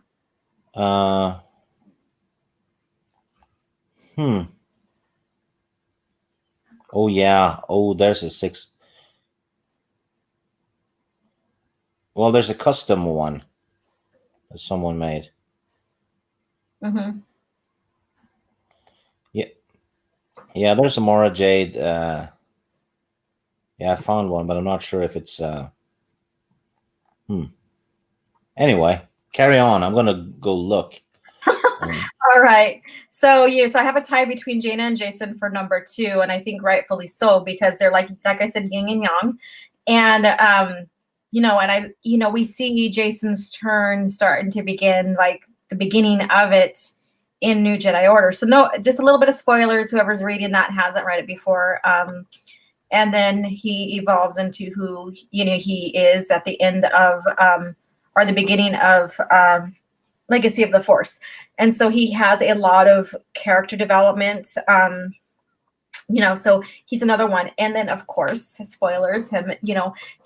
yeah. Oh, there's a 6. Well, there's a custom one that someone made. Yeah, there's a Mara Jade. Yeah, I found one, but I'm not sure if it's. Anyway, carry on. I'm gonna go look. All right. So I have a tie between Jaina and Jason for number 2, and I think rightfully so, because they're like I said, yin and yang, and we see Jason's turn starting to begin, like the beginning of it in New Jedi Order. So no, just a little bit of spoilers. Whoever's reading that hasn't read it before. And then he evolves into who he is at the end of or the beginning of Legacy of the Force. And so he has a lot of character development. So he's another one. And then of course, spoilers, him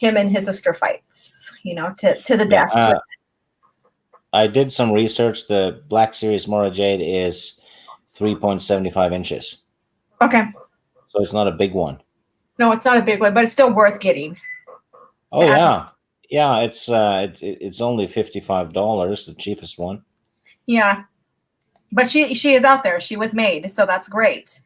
and his sister fights, to the death. I did some research. The Black Series Mara Jade is 3.75 inches. Okay. So it's not a big one. No, it's not a big one, but it's still worth getting. Oh yeah. Yeah, it's only $55, the cheapest one. Yeah. But she is out there. She was made, so that's great.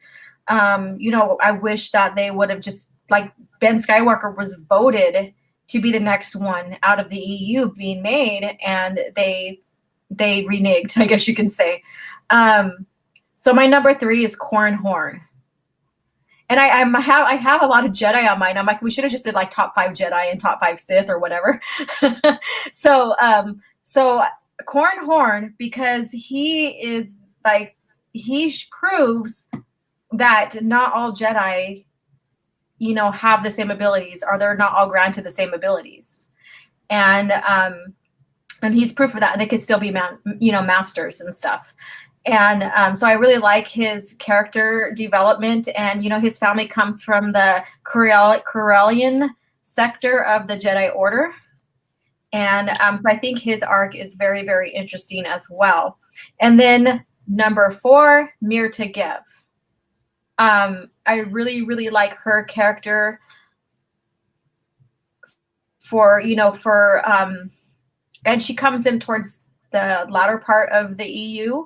I wish that they would have just, like, Ben Skywalker was voted to be the next one out of the EU being made, and they reneged, I guess you can say. So my number 3 is Corran Horn. And I have a lot of Jedi on mine. I'm like, we should have just did like top 5 Jedi and top 5 Sith or whatever. So Corran Horn, because he is like, he proves that not all Jedi, have the same abilities, or they're not all granted the same abilities. And he's proof of that. And they could still be masters and stuff. And so I really like his character development, and his family comes from the Corellian sector of the Jedi Order, and so I think his arc is very, very interesting as well. And then number 4, Mirta Gev. I really, really like her character and she comes in towards the latter part of the EU.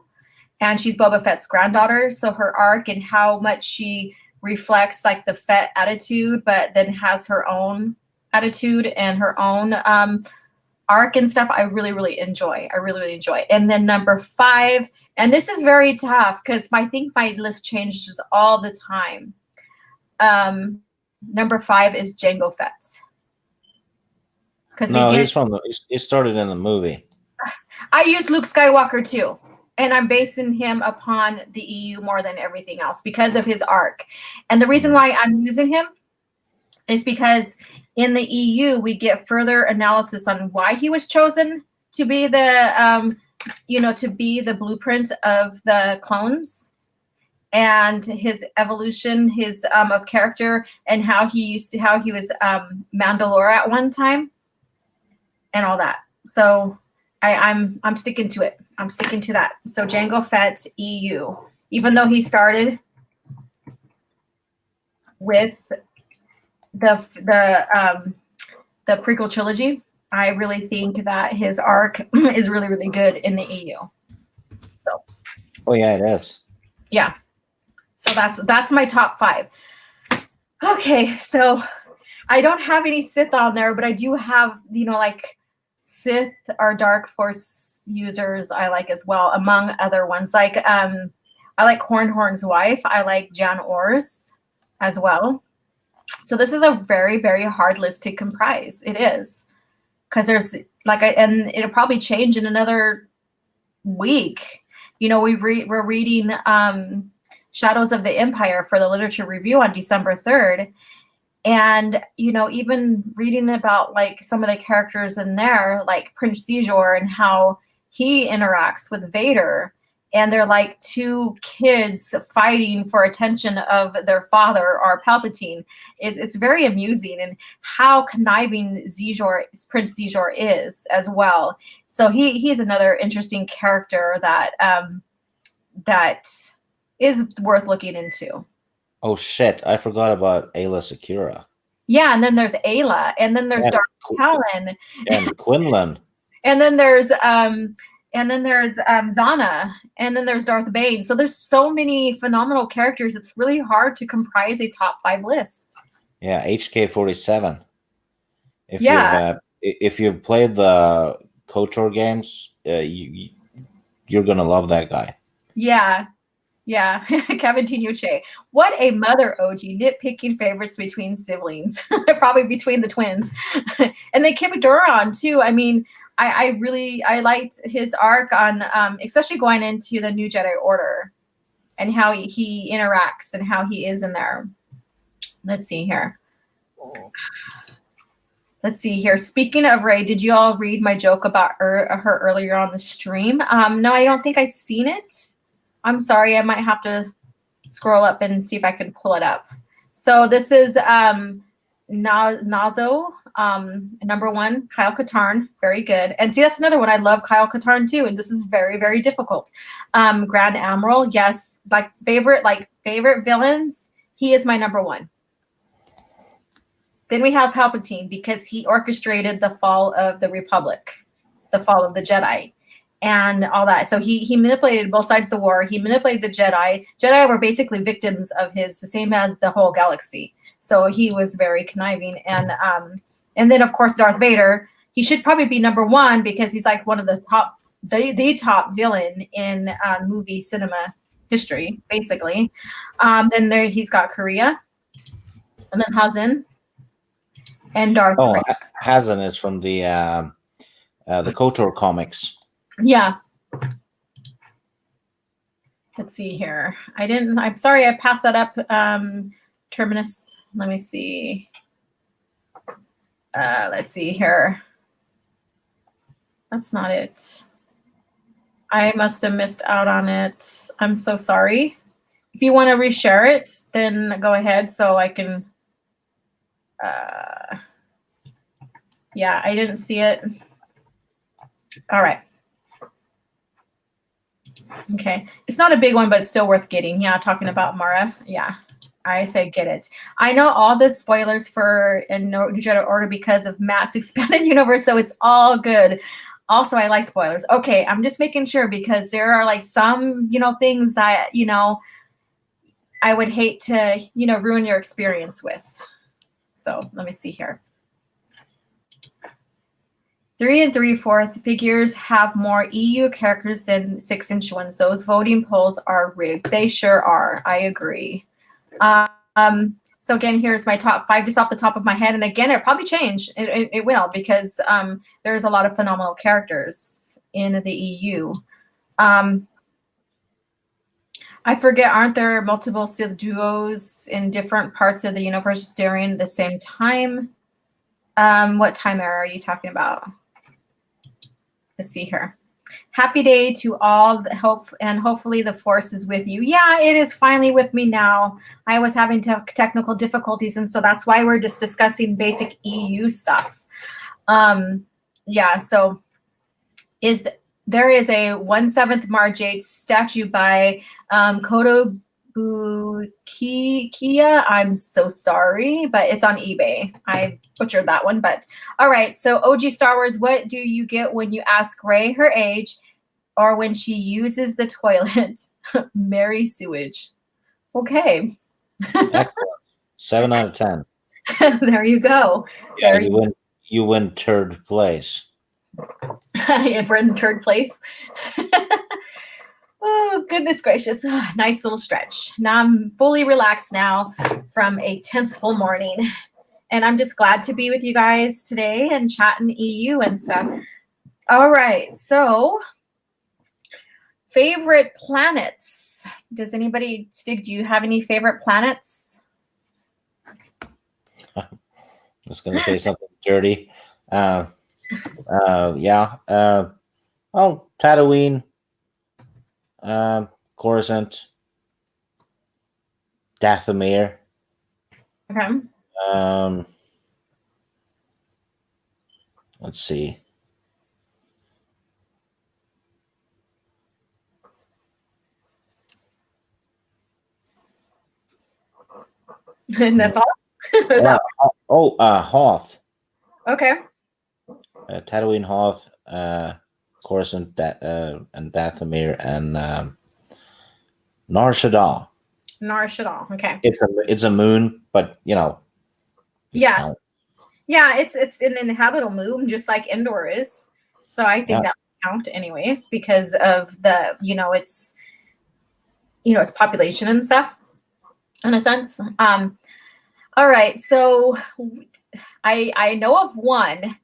And she's Boba Fett's granddaughter, so her arc and how much she reflects like the Fett attitude, but then has her own attitude and her own arc and stuff, I really, really enjoy. And then number 5, and this is very tough because I think my list changes all the time. Number 5 is Jango Fett. Because No, he's from he started in the movie. I use Luke Skywalker too, and I'm basing him upon the EU more than everything else because of his arc. And the reason why I'm using him is because in the EU we get further analysis on why he was chosen to be the to be the blueprint of the clones, and his evolution, his of character, and how he was Mandalore at one time, and all that. So I'm sticking to it. I'm sticking to that. So Jango Fett EU, even though he started with the prequel trilogy, I really think that his arc is really, really good in the EU. So. Oh yeah, it is. Yeah. So that's my top 5. Okay, so I don't have any Sith on there, but I do have, like Sith or Dark Force users I like as well, among other ones. Like I like Cornhorn's wife. I like Jan Ors as well. So this is a very, very hard list to comprise. It is. Because there's and it'll probably change in another week. We're reading Shadows of the Empire for the literature review on December 3rd. And, even reading about like some of the characters in there, like Prince Caesar and how he interacts with Vader, and they're like 2 kids fighting for attention of their father or Palpatine. It's very amusing, and how conniving Prince Caesar is as well. So he's another interesting character that that is worth looking into. Oh shit! I forgot about Ayla Secura. Yeah, and then there's Ayla, and then there's Darth Talon, and Quinlan, and then there's Zana, and then there's Darth Bane. So there's so many phenomenal characters. It's really hard to comprise a top 5 list. Yeah, HK-47. If you've played the KOTOR games, you're gonna love that guy. Yeah. Yeah, Kevin Tinoche. What a mother OG, nitpicking favorites between siblings, probably between the twins. And then Kip Duran too. I mean, I liked his arc on, especially going into the New Jedi Order and how he interacts and how he is in there. Let's see here. Speaking of Rey, did you all read my joke about her earlier on the stream? No, I don't think I've seen it. I'm sorry, I might have to scroll up and see if I can pull it up. So this is Nazo, number 1, Kyle Katarn, very good. And see, that's another one. I love Kyle Katarn too, and this is very, very difficult. Grand Admiral, yes, favorite villains. He is my number 1. Then we have Palpatine because he orchestrated the fall of the Republic, the fall of the Jedi, and all that. So he manipulated both sides of the war. He manipulated the Jedi. Jedi were basically victims of his, the same as the whole galaxy. So he was very conniving. And then of course Darth Vader. He should probably be number 1 because he's like one of the top, the top villain in movie cinema history, basically. Then there he's got Korea, and then Hazin, and Darth. Oh, Hazin is from the KOTOR comics. Yeah. Let's see here. I'm sorry, I passed that up. Terminus. Let me see. Let's see here. That's not it. I must have missed out on it. I'm so sorry. If you want to reshare it, then go ahead so I can. Yeah, I didn't see it. All right. Okay. It's not a big one, but it's still worth getting. Yeah, talking about Mara. Yeah, I say get it. I know all the spoilers for New Jedi Order because of Matt's expanded universe, so it's all good. Also, I like spoilers. Okay, I'm just making sure because there are like some, things that, I would hate to, ruin your experience with. So let me see here. 3 3/4 figures have more EU characters than 6-inch ones. Those voting polls are rigged. They sure are. I agree. So again, here's my top 5 just off the top of my head. And again, it'll probably change. It will, because there's a lot of phenomenal characters in the EU. I forget, aren't there multiple Sith duos in different parts of the universe staring at the same time? What time era are you talking about? Let's see here. Happy day to all, and hopefully the Force is with you. Yeah, it is finally with me now. I was having technical difficulties, and so that's why we're just discussing basic EU stuff. Yeah, so there is a 1/7 Marjade statue by Koto Bukiya. I'm so sorry, but it's on eBay. I butchered that one, but all right. So OG Star Wars, what do you get when you ask Rey her age, or when she uses the toilet? Mary sewage. Okay. Excellent. 7 out of 10. There you go. Yeah, you win third place. I've in third place. Oh, goodness gracious. Nice little stretch. Now I'm fully relaxed now from a tenseful morning. And I'm just glad to be with you guys today and chatting EU and stuff. All right. So, favorite planets. Does anybody, Stig, do you have any favorite planets? I was going to say something dirty. Yeah. Tatooine. Coruscant. Dathomir. Okay. Let's see. And that's all? Hoth. Okay. Tatooine, Hoth, Coruscant, and Dathomir, and Nar Shaddaa. Nar Shaddaa. Okay. It's a moon, but Yeah. count. Yeah, it's an inhabitable moon, just like Endor is. So I think that would count anyways, because of the its its population and stuff, in a sense. All right, so I know of one,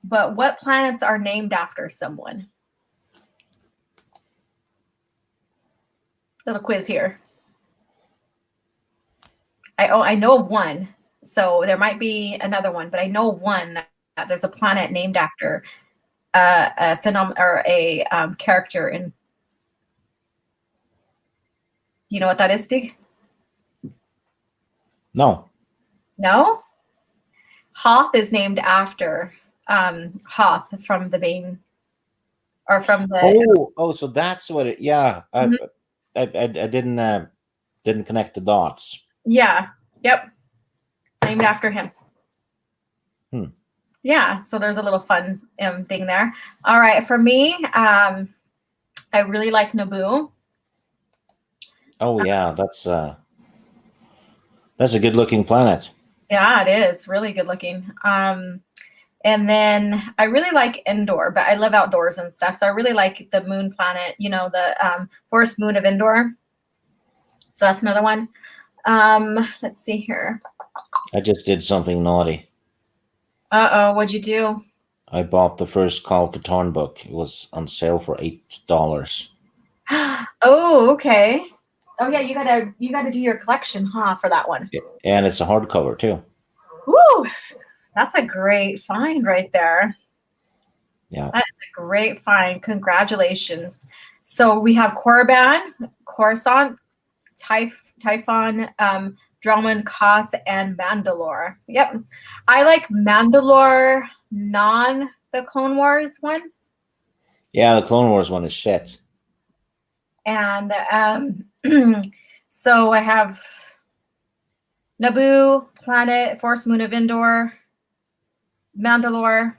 but what planets are named after someone? Little quiz here. I know of one, so there might be another one, but I know of one that there's a planet named after a phenomenon or a character in. Do you know what that is, Stig? No. No? Hoth is named after Hoth from the Bane, or from the. Oh, so that's what it. Yeah, I didn't connect the dots. Yeah. Yep. Named after him. Yeah. So there's a little fun thing there. All right. For me, I really like Naboo. Oh yeah, that's a good looking planet. Yeah, it is really good looking. And then I really like Endor, but I live outdoors and stuff. So I really like the moon planet, the forest moon of Endor. So that's another one. Let's see here. I just did something naughty. Uh-oh, what'd you do? I bought the first Call Katarn book. It was on sale for $8. Oh, okay. Oh yeah, you gotta do your collection, for that one. And it's a hardcover too. Woo! That's a great find right there. Yeah. That's a great find. Congratulations. So we have Korriban, Coruscant, Typhon, Dromund, Kos, and Mandalore. Yep. I like Mandalore, the Clone Wars one. Yeah, the Clone Wars one is shit. And so I have Naboo, planet, forest moon of Endor, Mandalore.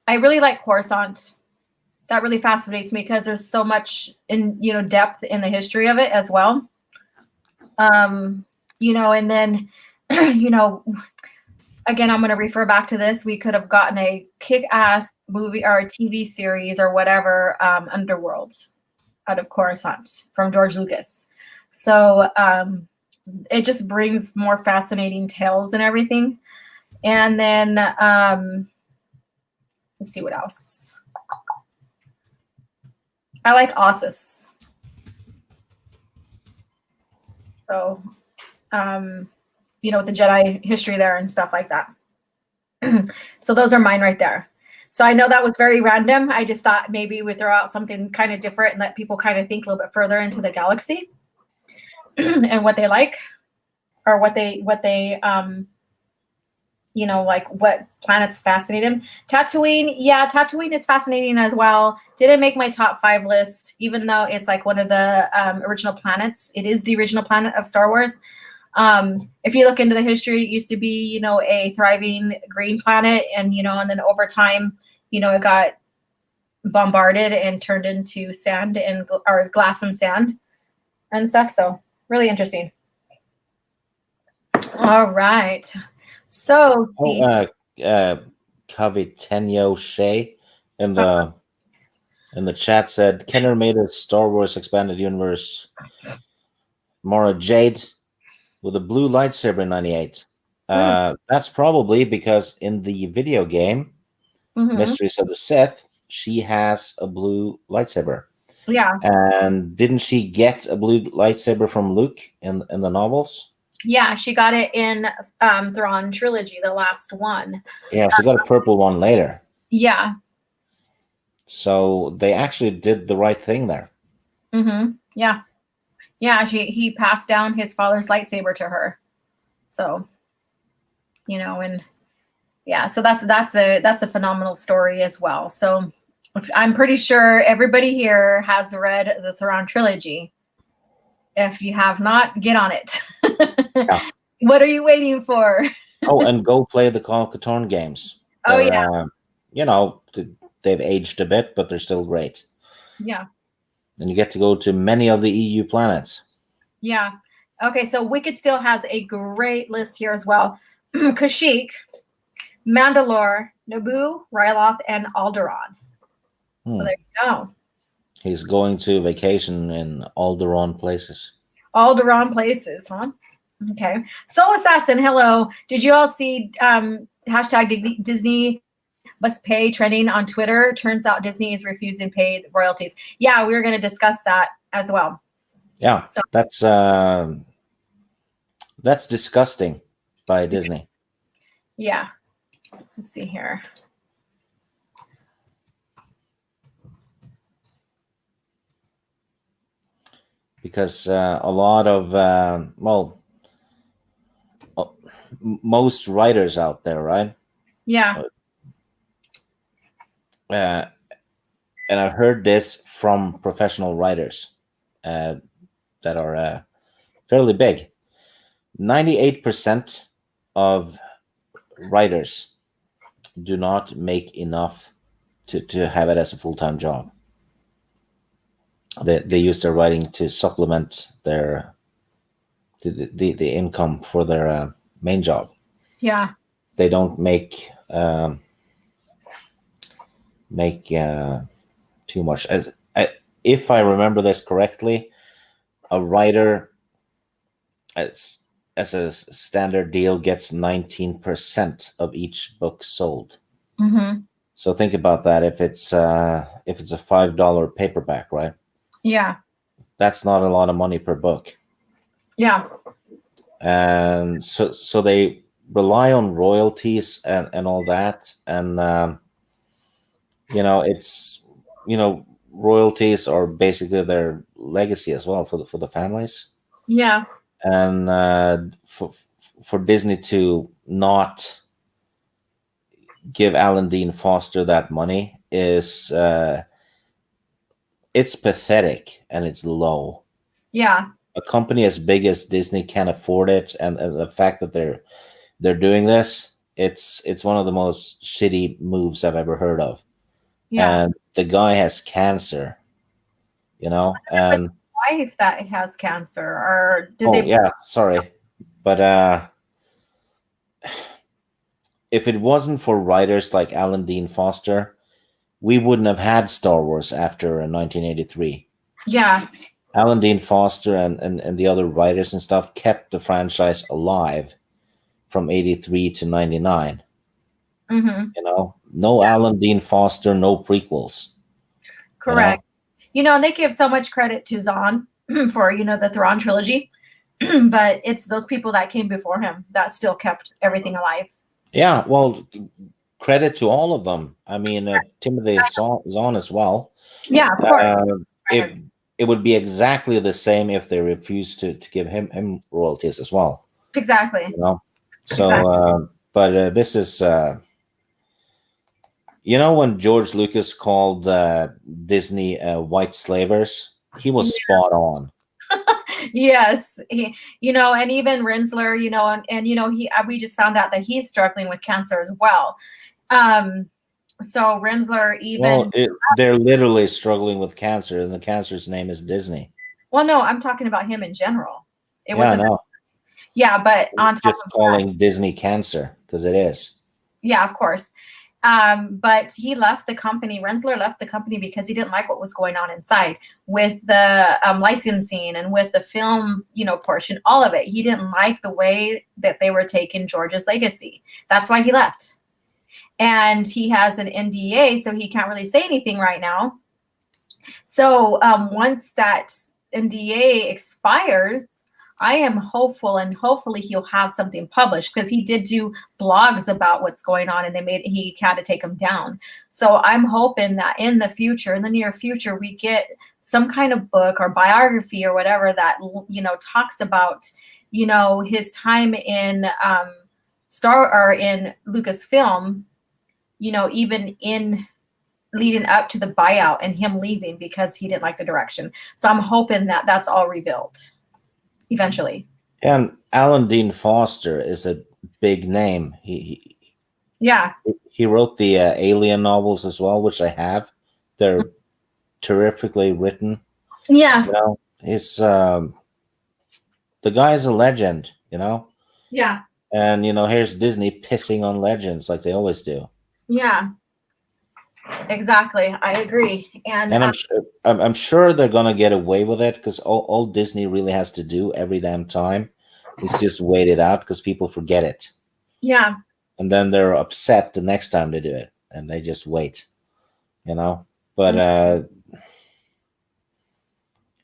I really like Coruscant. That really fascinates me because there's so much in depth in the history of it as well. And then again, I'm going to refer back to this. We could have gotten a kick-ass movie or a TV series or whatever, Underworld, out of Coruscant from George Lucas. So it just brings more fascinating tales and everything. And then let's see what else. I like Ossus. So, with the Jedi history there and stuff like that. So those are mine right there. So I know that was very random. I just thought maybe we'd throw out something kind of different and let people kind of think a little bit further into the galaxy and what they like, or what they like what planets fascinate them. Tatooine, yeah, Tatooine is fascinating as well. Didn't make my top 5 list, even though it's like one of the original planets. It is the original planet of Star Wars. If you look into the history, it used to be, a thriving green planet, and then over time, it got bombarded and turned into sand or glass and sand and stuff. So really interesting. All right. So, Steve. Cavitenyo Shea in the chat said Kenner made a Star Wars expanded universe Mara Jade with a blue lightsaber in '98. That's probably because in the video game Mysteries of the Sith, she has a blue lightsaber. Yeah. And didn't she get a blue lightsaber from Luke in the novels? Yeah, she got it in Thrawn trilogy, the last one. Yeah, she got a purple one later. Yeah. So they actually did the right thing there. Yeah. Yeah, he passed down his father's lightsaber to her. So, and yeah, so that's a phenomenal story as well. So I'm pretty sure everybody here has read the Thrawn trilogy. If you have not, get on it. Yeah. What are you waiting for? And go play the Call of Cthulhu games. Yeah. They've aged a bit, but they're still great. Yeah. And you get to go to many of the EU planets. Yeah. Okay, so Wicked still has a great list here as well. Kashyyyk, Mandalore, Naboo, Ryloth, and Alderaan. So there you go. He's going to vacation in Alderaan places. Alderaan places, huh? Okay. Soul Assassin, hello. Did you all see hashtag Disney must pay trending on Twitter? Turns out Disney is refusing to pay royalties. Yeah, we were going to discuss that as well. Yeah, so that's disgusting by Disney. Yeah. Let's see here. Because a lot of most writers out there, right? Yeah. And I've heard this from professional writers that are fairly big. 98% of writers do not make enough to have it as a full-time job. They use their writing to supplement their the income for their main job. Yeah. They don't make too much. If I remember this correctly, a writer as a standard deal gets 19% of each book sold. So think about that. If it's a $5 paperback, right? Yeah. That's not a lot of money per book. Yeah. And so they rely on royalties and all that. And, it's, royalties are basically their legacy as well for the families. Yeah. And for Disney to not give Alan Dean Foster that money is it's pathetic and it's low. Yeah. A company as big as Disney can't afford it, and the fact that they're doing this, it's one of the most shitty moves I've ever heard of. Yeah. And the guy has cancer, and wife that has cancer, or did they? Yeah, sorry, but if it wasn't for writers like Alan Dean Foster, we wouldn't have had Star Wars after 1983. Yeah. Alan Dean Foster and the other writers and stuff kept the franchise alive from 83 to 99. Mm-hmm. You know, no Alan Dean Foster, no prequels. Correct. And they give so much credit to Zahn for, the Thrawn trilogy, but it's those people that came before him that still kept everything alive. Yeah, well, credit to all of them. I mean, Timothy Zahn as well. Yeah, of course. It would be exactly the same if they refused to give him royalties as well. Exactly. You know, so Exactly. but this is when George Lucas called Disney white slavers, he was spot on. Yes, and even Rinsler, and we just found out that he's struggling with cancer as well. So Rinsler they're literally struggling with cancer, and the cancer's name is Disney. Well, no, I'm talking about him in general. It Yeah, wasn't. no. Yeah, but on top just of calling that, Disney cancer because it is. Yeah, of course. But he left the company. Rinsler left the company because he didn't like what was going on inside with the licensing and with the film, portion, all of it. He didn't like the way that they were taking George's legacy. That's why he left. And he has an NDA, so he can't really say anything right now. So once that NDA expires, I am hopeful, and hopefully he'll have something published, because he did do blogs about what's going on, and he had to take them down. So I'm hoping that in the near future, we get some kind of book or biography or whatever that talks about his time in in Lucasfilm, even in leading up to the buyout and him leaving because he didn't like the direction. So I'm hoping that that's all rebuilt eventually. And Alan Dean Foster is a big name. He wrote the Alien novels as well, which I have. They're terrifically written. Yeah. He's the guy's a legend. Yeah. And here's Disney pissing on legends like they always do. Yeah. Exactly, I agree, and I'm sure they're gonna get away with it, because all Disney really has to do every damn time is just wait it out, because people forget it. Yeah. And then they're upset the next time they do it, and they just wait. But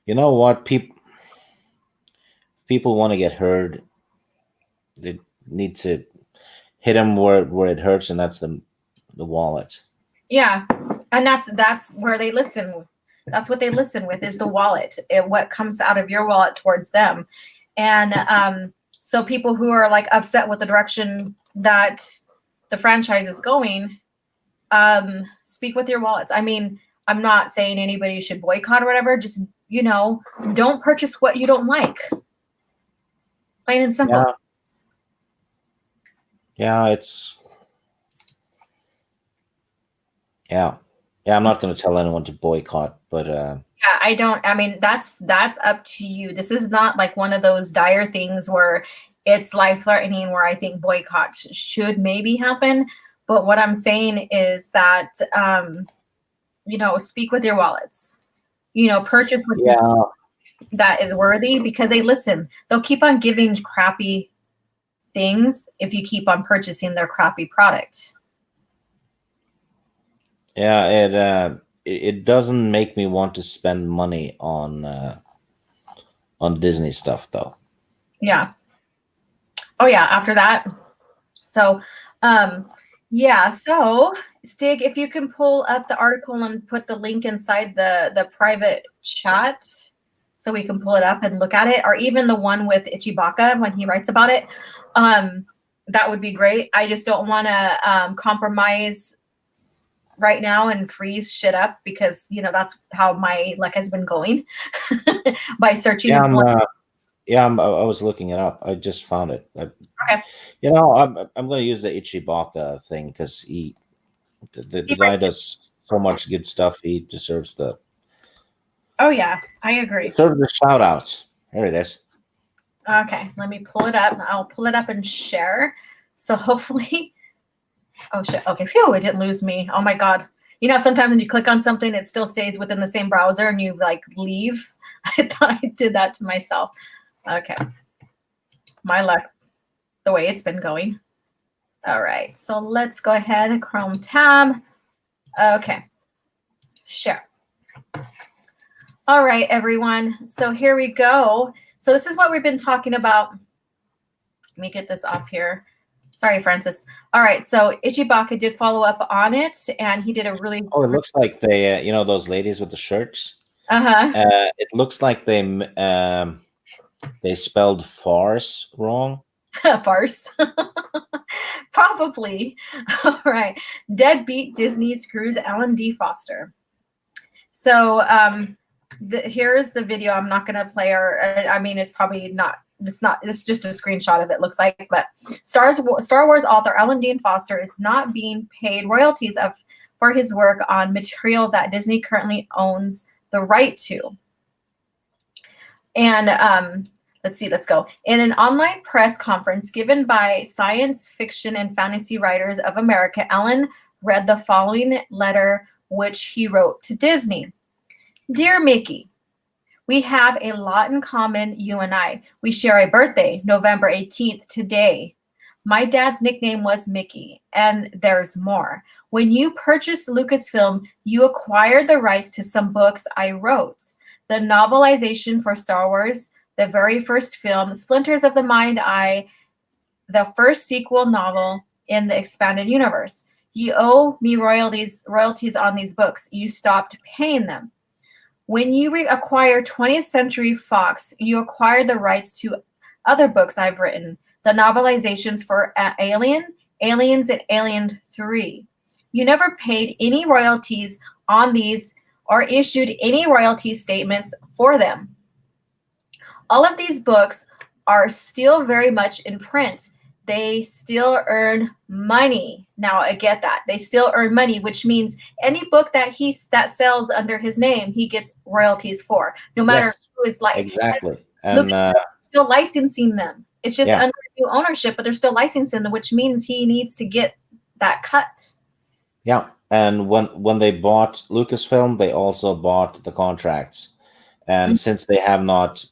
you know what? People want to get heard. They need to hit them where it hurts, and that's the wallet. Yeah, and that's where they listen. That's what they listen with, is the wallet. What comes out of your wallet towards them. And so people who are like upset with the direction that the franchise is going, speak with your wallets. I mean, I'm not saying anybody should boycott or whatever. Just, don't purchase what you don't like. Plain and simple. Yeah, I'm not going to tell anyone to boycott, but I don't. I mean, that's up to you. This is not like one of those dire things where it's life threatening, where I think boycott should maybe happen. But what I'm saying is that speak with your wallets. Purchase what that is worthy, because they listen. They'll keep on giving crappy things if you keep on purchasing their crappy product. Yeah, it doesn't make me want to spend money on Disney stuff, though. Yeah. Oh yeah, after that. So so Stig, if you can pull up the article and put the link inside the private chat so we can pull it up and look at it, or even the one with Ichibaka when he writes about it, that would be great. I just don't want to compromise right now and freeze shit up, because that's how my luck has been going by searching. I was looking it up. I just found it. Okay. I'm going to use the Ichibaka thing, because the guy does so much good stuff. He deserves the. Oh yeah, I agree. Deserves the shout outs. Here it is. Okay, let me pull it up. I'll pull it up and share. So hopefully. Oh shit. Okay. Phew, it didn't lose me. Oh my God. Sometimes when you click on something, it still stays within the same browser and you like leave. I thought I did that to myself. Okay. My luck, the way it's been going. All right. So let's go ahead and Chrome tab. Okay. Share. All right, everyone. So here we go. So this is what we've been talking about. Let me get this off here. Sorry, Francis. All right. So Ichibaka did follow up on it, and he did a really. Oh, it looks like they, those ladies with the shirts. Uh-huh. It looks like they spelled farce wrong. Farce. Probably. All right. Deadbeat Disney screws Alan D. Foster. So here's the video. I'm not going to play, or I mean, it's probably not. It's just a screenshot of it. Looks like, but Star Wars author Alan Dean Foster is not being paid royalties for his work on material that Disney currently owns the right to. And let's go. In an online press conference given by Science Fiction and Fantasy Writers of America, Alan read the following letter, which he wrote to Disney. Dear Mickey, we have a lot in common, you and I. We share a birthday, November 18th, today. My dad's nickname was Mickey, and there's more. When you purchased Lucasfilm, you acquired the rights to some books I wrote. The novelization for Star Wars, the very first film, Splinters of the Mind Eye, the first sequel novel in the expanded universe. You owe me royalties on these books. You stopped paying them. When you acquire 20th Century Fox, you acquired the rights to other books I've written, the novelizations for Alien, Aliens, and Alien 3. You never paid any royalties on these or issued any royalty statements for them. All of these books are still very much in print. They still earn money. Now, I get that. They still earn money, which means any book that sells under his name, he gets royalties for, no matter who is like. Exactly. And still licensing them. It's just under new ownership, but they're still licensing them, which means he needs to get that cut. Yeah. And when they bought Lucasfilm, they also bought the contracts. And since they have not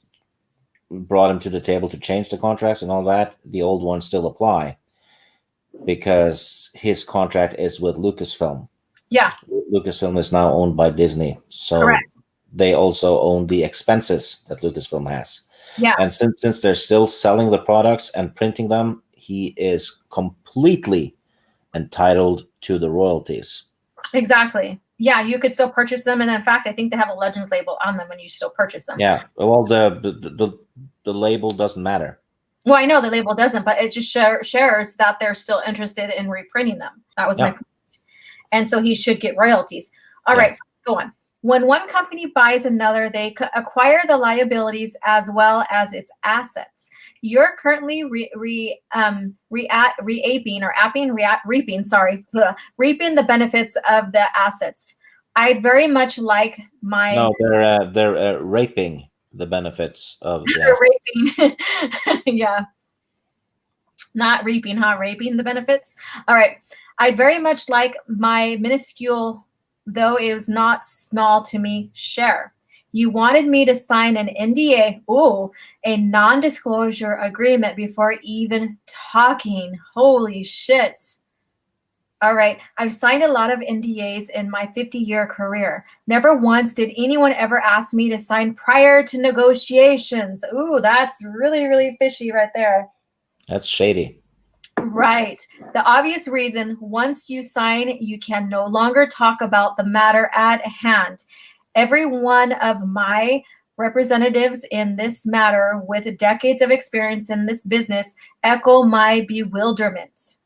brought him to the table to change the contracts and all that, the old ones still apply because his contract is with Lucasfilm. Yeah. Lucasfilm is now owned by Disney. So correct. They also own the expenses that Lucasfilm has. Yeah. And since they're still selling the products and printing them, he is completely entitled to the royalties. Exactly. Yeah, you could still purchase them, and in fact, I think they have a Legends label on them when you still purchase them. Yeah, well, the label doesn't matter. Well, I know the label doesn't, but it just shares that they're still interested in reprinting them. That was my point. And so he should get royalties. All right, so let's go on. When one company buys another, they acquire the liabilities as well as its assets. You're currently reaping the benefits of the assets. I'd very much like my. No, they're raping the benefits of the assets. Raping. Yeah. Not reaping, huh? Raping the benefits. All right. I'd very much like my minuscule, though it was not small to me, share. You wanted me to sign an NDA, a non-disclosure agreement before even talking. Holy shit. All right. I've signed a lot of NDAs in my 50-year career. Never once did anyone ever ask me to sign prior to negotiations. Ooh, that's really, really fishy right there. That's shady. Right. The obvious reason, once you sign, you can no longer talk about the matter at hand. Every one of my representatives in this matter with decades of experience in this business echo my bewilderment.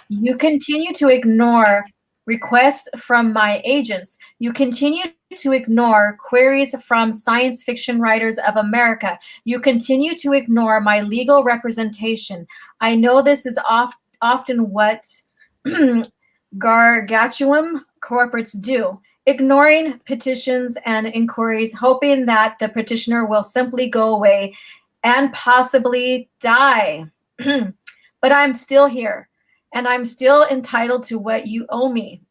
You continue to ignore requests from my agents. You continue to ignore queries from Science Fiction Writers of America. You continue to ignore my legal representation. I know this is often what gargantuan corporates do, ignoring petitions and inquiries, hoping that the petitioner will simply go away and possibly die. But I'm still here, and I'm still entitled to what you owe me.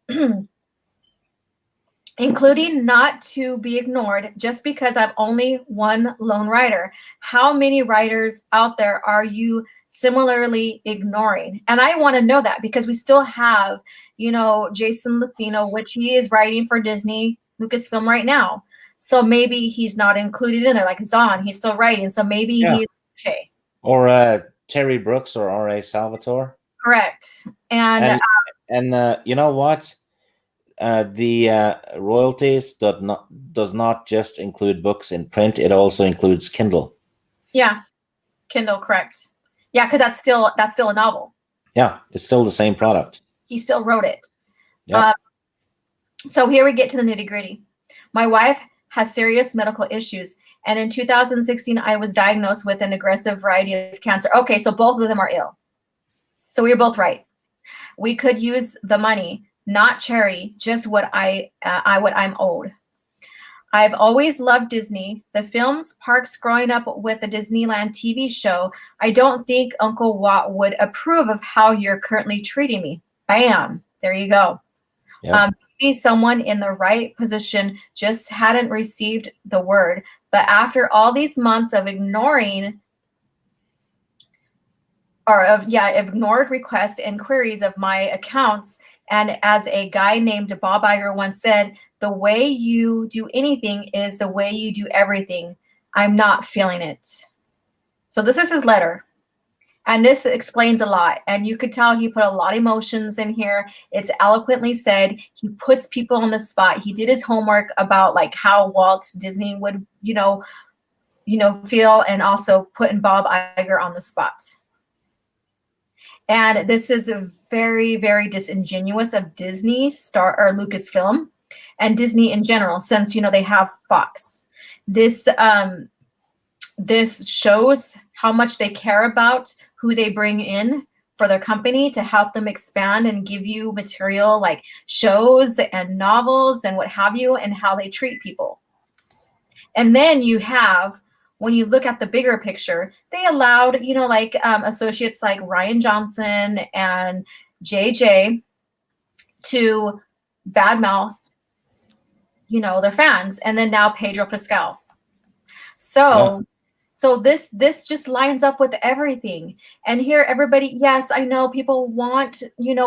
including not to be ignored just because I'm only one lone writer. How many writers out there are you similarly ignoring? And I want to know that because we still have, Jason Lucino, which he is writing for Disney Lucasfilm right now. So maybe he's not included in there, like Zahn, he's still writing. So maybe Yeah. he's okay. Or Terry Brooks or R.A. Salvatore. Correct. And You know what? The royalties does not just include books in print; it also includes Kindle. yeah, Kindle, correct. Yeah, because that's still a novel. Yeah, it's still the same product. He still wrote it. Yeah. So here we get to the nitty gritty. My wife has serious medical issues, and in 2016, I was diagnosed with an aggressive variety of cancer. Okay, so both of them are ill. So we were both right. We could use the money, not charity, just what I'm owed. I've always loved Disney, the films, parks, growing up with the Disneyland TV show. I don't think Uncle Watt would approve of how you're currently treating me. Bam. There you go. Yep. Maybe someone in the right position just hadn't received the word. But after all these months of ignoring ignored requests and queries of my accounts, and as a guy named Bob Iger once said, the way you do anything is the way you do everything. I'm not feeling it. So this is his letter. And this explains a lot. And you could tell he put a lot of emotions in here. It's eloquently said. He puts people on the spot. He did his homework about like how Walt Disney would, feel, and also putting Bob Iger on the spot. And this is a very, very disingenuous of Disney, or Lucasfilm, and Disney in general, since they have Fox. This shows how much they care about who they bring in for their company to help them expand and give you material like shows and novels and what have you, and how they treat people. And then you have, when you look at the bigger picture, they allowed, associates like Ryan Johnson and JJ to badmouth, their fans. And then now Pedro Pascal. So this just lines up with everything. And here, everybody, yes, I know people want,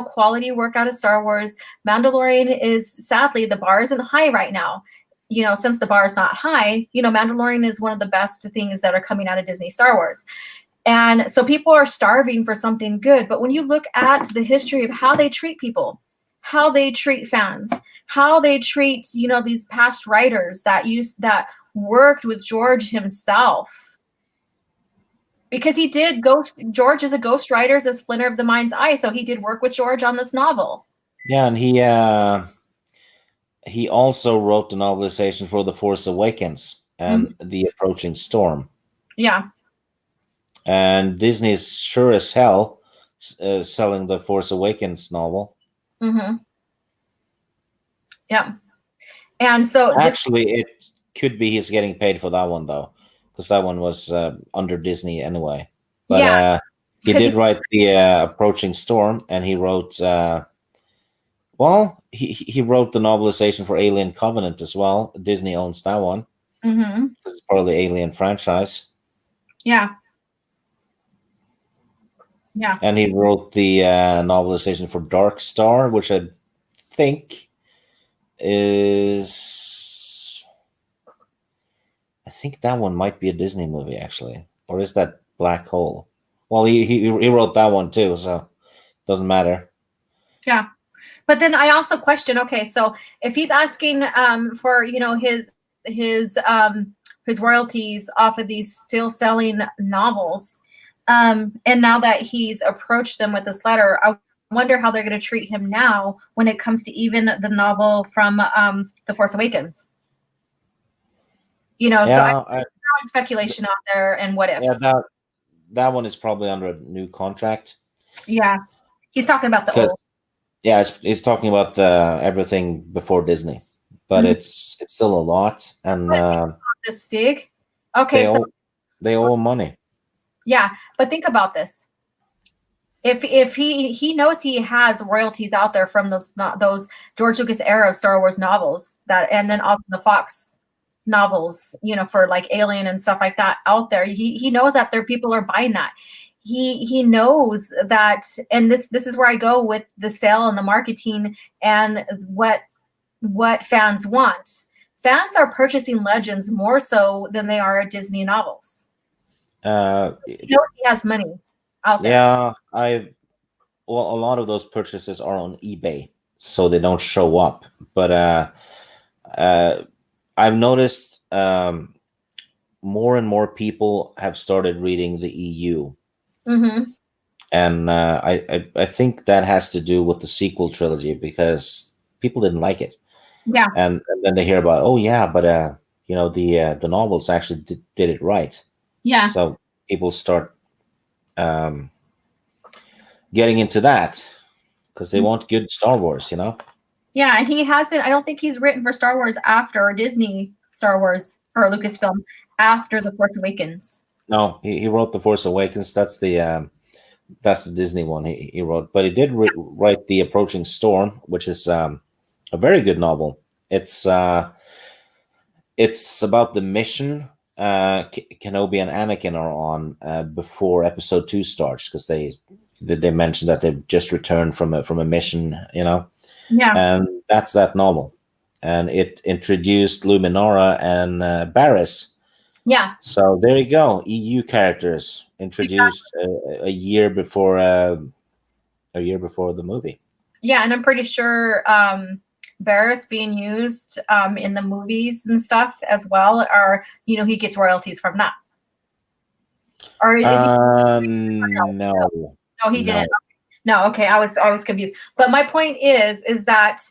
quality work out of Star Wars. Mandalorian is, sadly, the bar isn't high right now. Since the bar is not high, Mandalorian is one of the best things that are coming out of Disney Star Wars. And so people are starving for something good. But when you look at the history of how they treat people, how they treat fans, how they treat, these past writers that worked with George himself, because he did George is a ghost writer, is a splinter of the mind's eye. So he did work with George on this novel. Yeah, and he also wrote the novelization for The Force Awakens and The Approaching Storm. Yeah. And Disney's sure as hell selling the Force Awakens novel. Mm-hmm. Yeah. And so actually, it could be he's getting paid for that one though, because that one was under Disney anyway. But he did write The Approaching Storm, and he wrote. He wrote the novelization for Alien Covenant as well. Disney owns that one. Mm-hmm. It's part of the Alien franchise. Yeah. Yeah. And he wrote the novelization for Dark Star, which I think is... I think that one might be a Disney movie, actually. Or is that Black Hole? Well, he wrote that one too, so it doesn't matter. Yeah. But then I also question, okay, so if he's asking for, his royalties off of these still selling novels, and now that he's approached them with this letter, I wonder how they're going to treat him now when it comes to even the novel from The Force Awakens. So I'm throwing speculation out there and what ifs. Yeah, that one is probably under a new contract. Yeah, he's talking about the old. Yeah, it's talking about everything before Disney, but it's still a lot, and the Stig. Okay, they owe money. Yeah, but think about this. If he knows he has royalties out there from those George Lucas era Star Wars novels, that, and then also the Fox novels, for like Alien and stuff like that out there. He knows that there people are buying that. He knows that, and this is where I go with the sale and the marketing and what fans want. Fans are purchasing Legends more so than they are Disney novels. He knows he has money out there. Yeah, a lot of those purchases are on eBay, so they don't show up. But I've noticed more and more people have started reading the EU, Mm-hmm. and I think that has to do with the sequel trilogy because people didn't like it, Yeah. and then they hear about, oh yeah, but the novels actually did it right. Yeah. So people start getting into that because they want good Star Wars, Yeah, and he hasn't. I don't think he's written for Star Wars after Disney Star Wars or Lucasfilm after The Force Awakens. No, he wrote The Force Awakens. That's the Disney one he wrote, but he did write The Approaching Storm, which is a very good novel. It's about the mission Kenobi and Anakin are on before Episode 2 starts, because they mentioned that they've just returned from a mission, Yeah. and that's that novel, and it introduced Luminara and Barriss. Yeah. So there you go, EU characters introduced a year before the movie. Yeah, and I'm pretty sure Barriss being used in the movies and stuff as well, or he gets royalties from that. Or is No, no, he didn't. No, okay, I was confused. But my point is that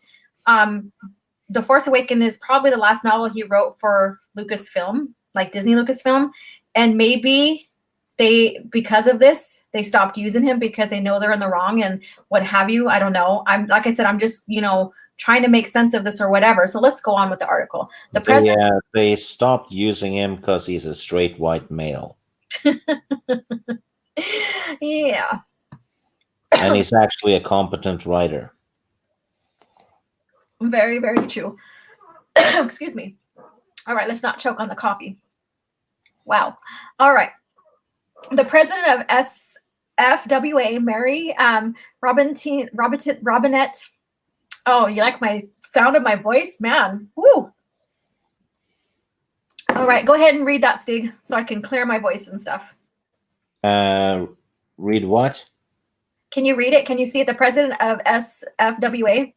The Force Awakens is probably the last novel he wrote for Lucasfilm, like Disney Lucasfilm, and maybe because of this they stopped using him because they know they're in the wrong and what have you. I don't know. I'm, like I said, I'm just trying to make sense of this or whatever. So let's go on with the article. The president. They stopped using him because he's a straight white male. Yeah. And he's actually a competent writer. Very, very true. Excuse me. All right, let's not choke on the coffee. Wow. All right. The president of SFWA, Mary Robinette. Oh, you like my sound of my voice? Man. Woo. All right, go ahead and read that, Stig, so I can clear my voice and stuff. Read what? Can you read it? Can you see it? The president of SFWA,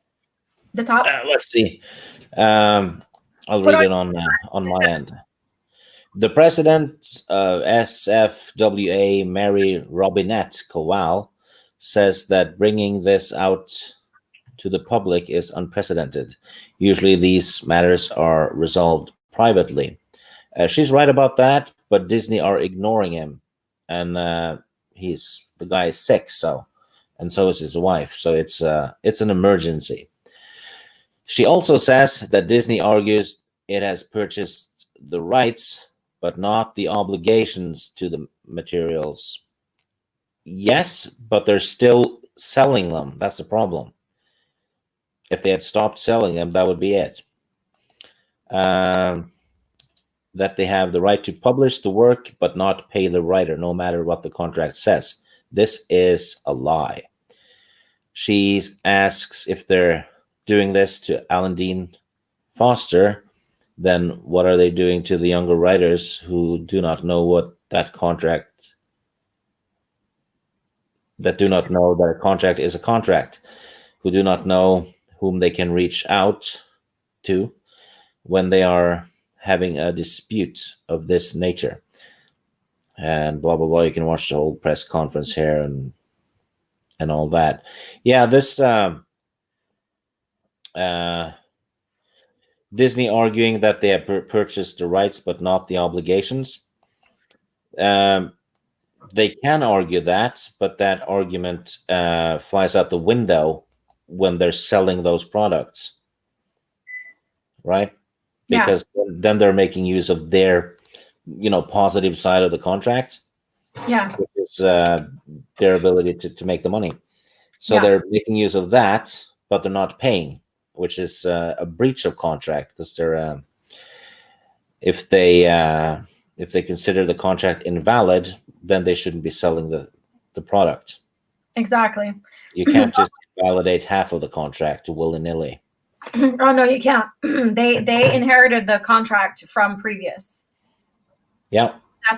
the top. Let's see. I'll read it on my end. The president of SFWA, Mary Robinette Kowal, says that bringing this out to the public is unprecedented. Usually these matters are resolved privately. She's right about that, but Disney are ignoring him. And the guy is sick, and so is his wife. So it's an emergency. She also says that Disney argues it has purchased the rights, but not the obligations to the materials. Yes, but they're still selling them. That's the problem. If they had stopped selling them, that would be it. That they have the right to publish the work, but not pay the writer, no matter what the contract says. This is a lie. She asks if they're doing this to Alan Dean Foster, then what are they doing to the younger writers who do not know what that contract, that do not know that a contract is a contract, who do not know whom they can reach out to when they are having a dispute of this nature, and blah blah blah. You can watch the whole press conference here and all that. Yeah, this Disney arguing that they have purchased the rights but not the obligations. They can argue that, but that argument flies out the window when they're selling those products, right? Because then they're making use of their positive side of the contract. Yeah. which is their ability to make the money. So Yeah. they're making use of that, but they're not paying, which is a breach of contract, because they're if they consider the contract invalid, then they shouldn't be selling the product. Exactly. You can't just invalidate half of the contract willy-nilly. Oh no, you can't. They inherited the contract from previous. Yeah.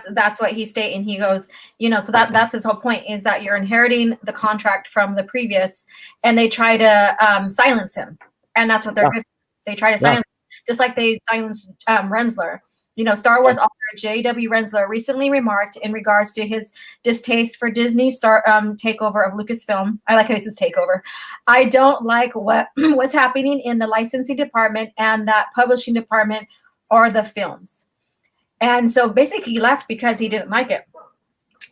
That's what he's stating. He goes, so that's his whole point, is that you're inheriting the contract from the previous, and they try to silence him, and that's what they're good. They try to silence, just like they silenced Rensler. Star Wars author J.W. Rensler recently remarked in regards to his distaste for Disney's takeover of Lucasfilm. I like how he says takeover. I don't like what's happening in the licensing department and that publishing department or the films. And so basically he left because he didn't like it.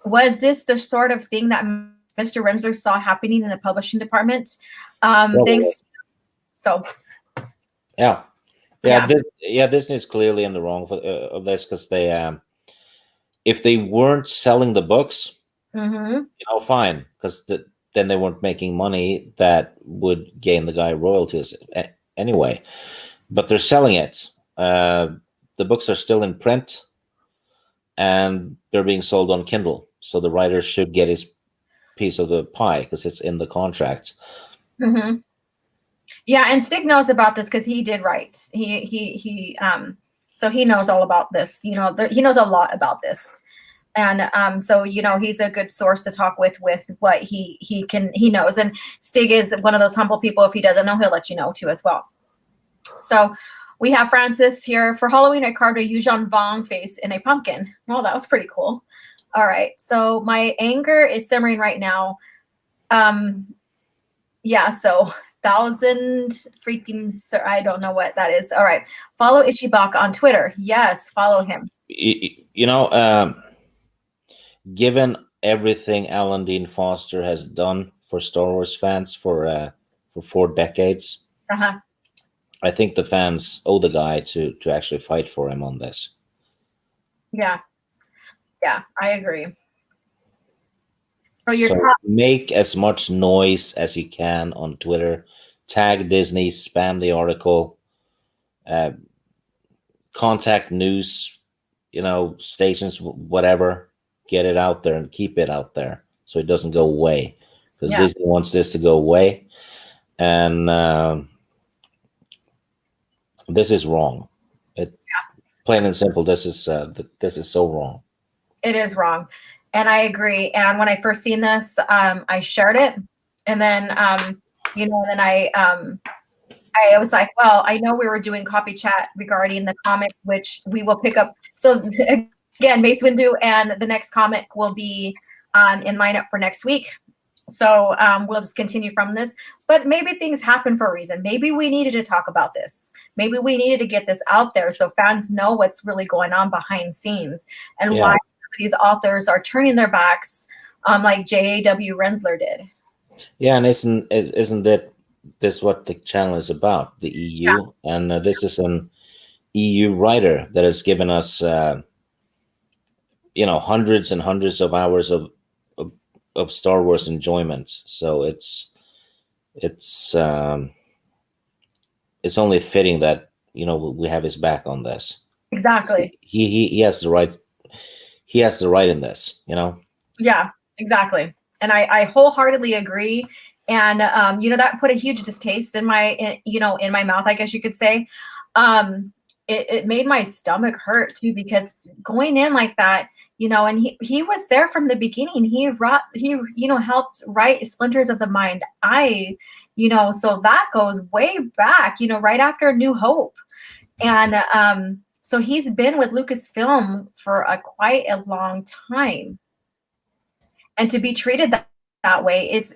Was this the sort of thing that Mr. Rensler saw happening in the publishing department? Thanks. So. Yeah. Disney is clearly in the wrong of this, because they, if they weren't selling the books, fine, because then they weren't making money that would gain the guy royalties anyway. But they're selling it. The books are still in print, and they're being sold on Kindle. So the writer should get his piece of the pie, because it's in the contract. Mm-hmm. Yeah, and Stig knows about this because he did write. So he knows all about this. He knows a lot about this, and so he's a good source to talk with what he knows. And Stig is one of those humble people. If he doesn't know, he'll let you know too as well. So we have Francis here. For Halloween, I carved a Yuuzhan Vong face in a pumpkin. Well, that was pretty cool. All right. So my anger is simmering right now. Yeah, so 1,000 freaking, I don't know what that is. All right. Follow Ichibaka on Twitter. Yes, follow him. Given everything Alan Dean Foster has done for Star Wars fans for 4 decades, I think the fans owe the guy to actually fight for him on this. Yeah, I agree. So make as much noise as you can on Twitter. Tag Disney, spam the article, contact news, stations, whatever. Get it out there and keep it out there so it doesn't go away. Because Disney wants this to go away, and this is wrong. Plain and simple. This is so wrong. It is wrong, and I agree. And when I first seen this, I shared it, and then then I was like, well, I know we were doing copy chat regarding the comic, which we will pick up. So again, Mace Windu and the next comic will be in lineup for next week. So we'll just continue from this. But maybe things happen for a reason. Maybe we needed to talk about this. Maybe we needed to get this out there so fans know what's really going on behind scenes and why these authors are turning their backs like J.W. Rensler did. Yeah, and isn't that this what the channel is about? The EU, and this is an EU writer that has given us hundreds and hundreds of hours of Star Wars enjoyment. So it's only fitting that we have his back on this. Exactly. So he has the right. He has the right in this. Yeah, exactly. And I wholeheartedly agree. And that put a huge distaste in my in my mouth, I guess you could say. It made my stomach hurt too, because going in like that, and he was there from the beginning. He helped write Splinters of the Mind. So that goes way back, right after New Hope. And so he's been with Lucasfilm for quite a long time. And to be treated that way, it's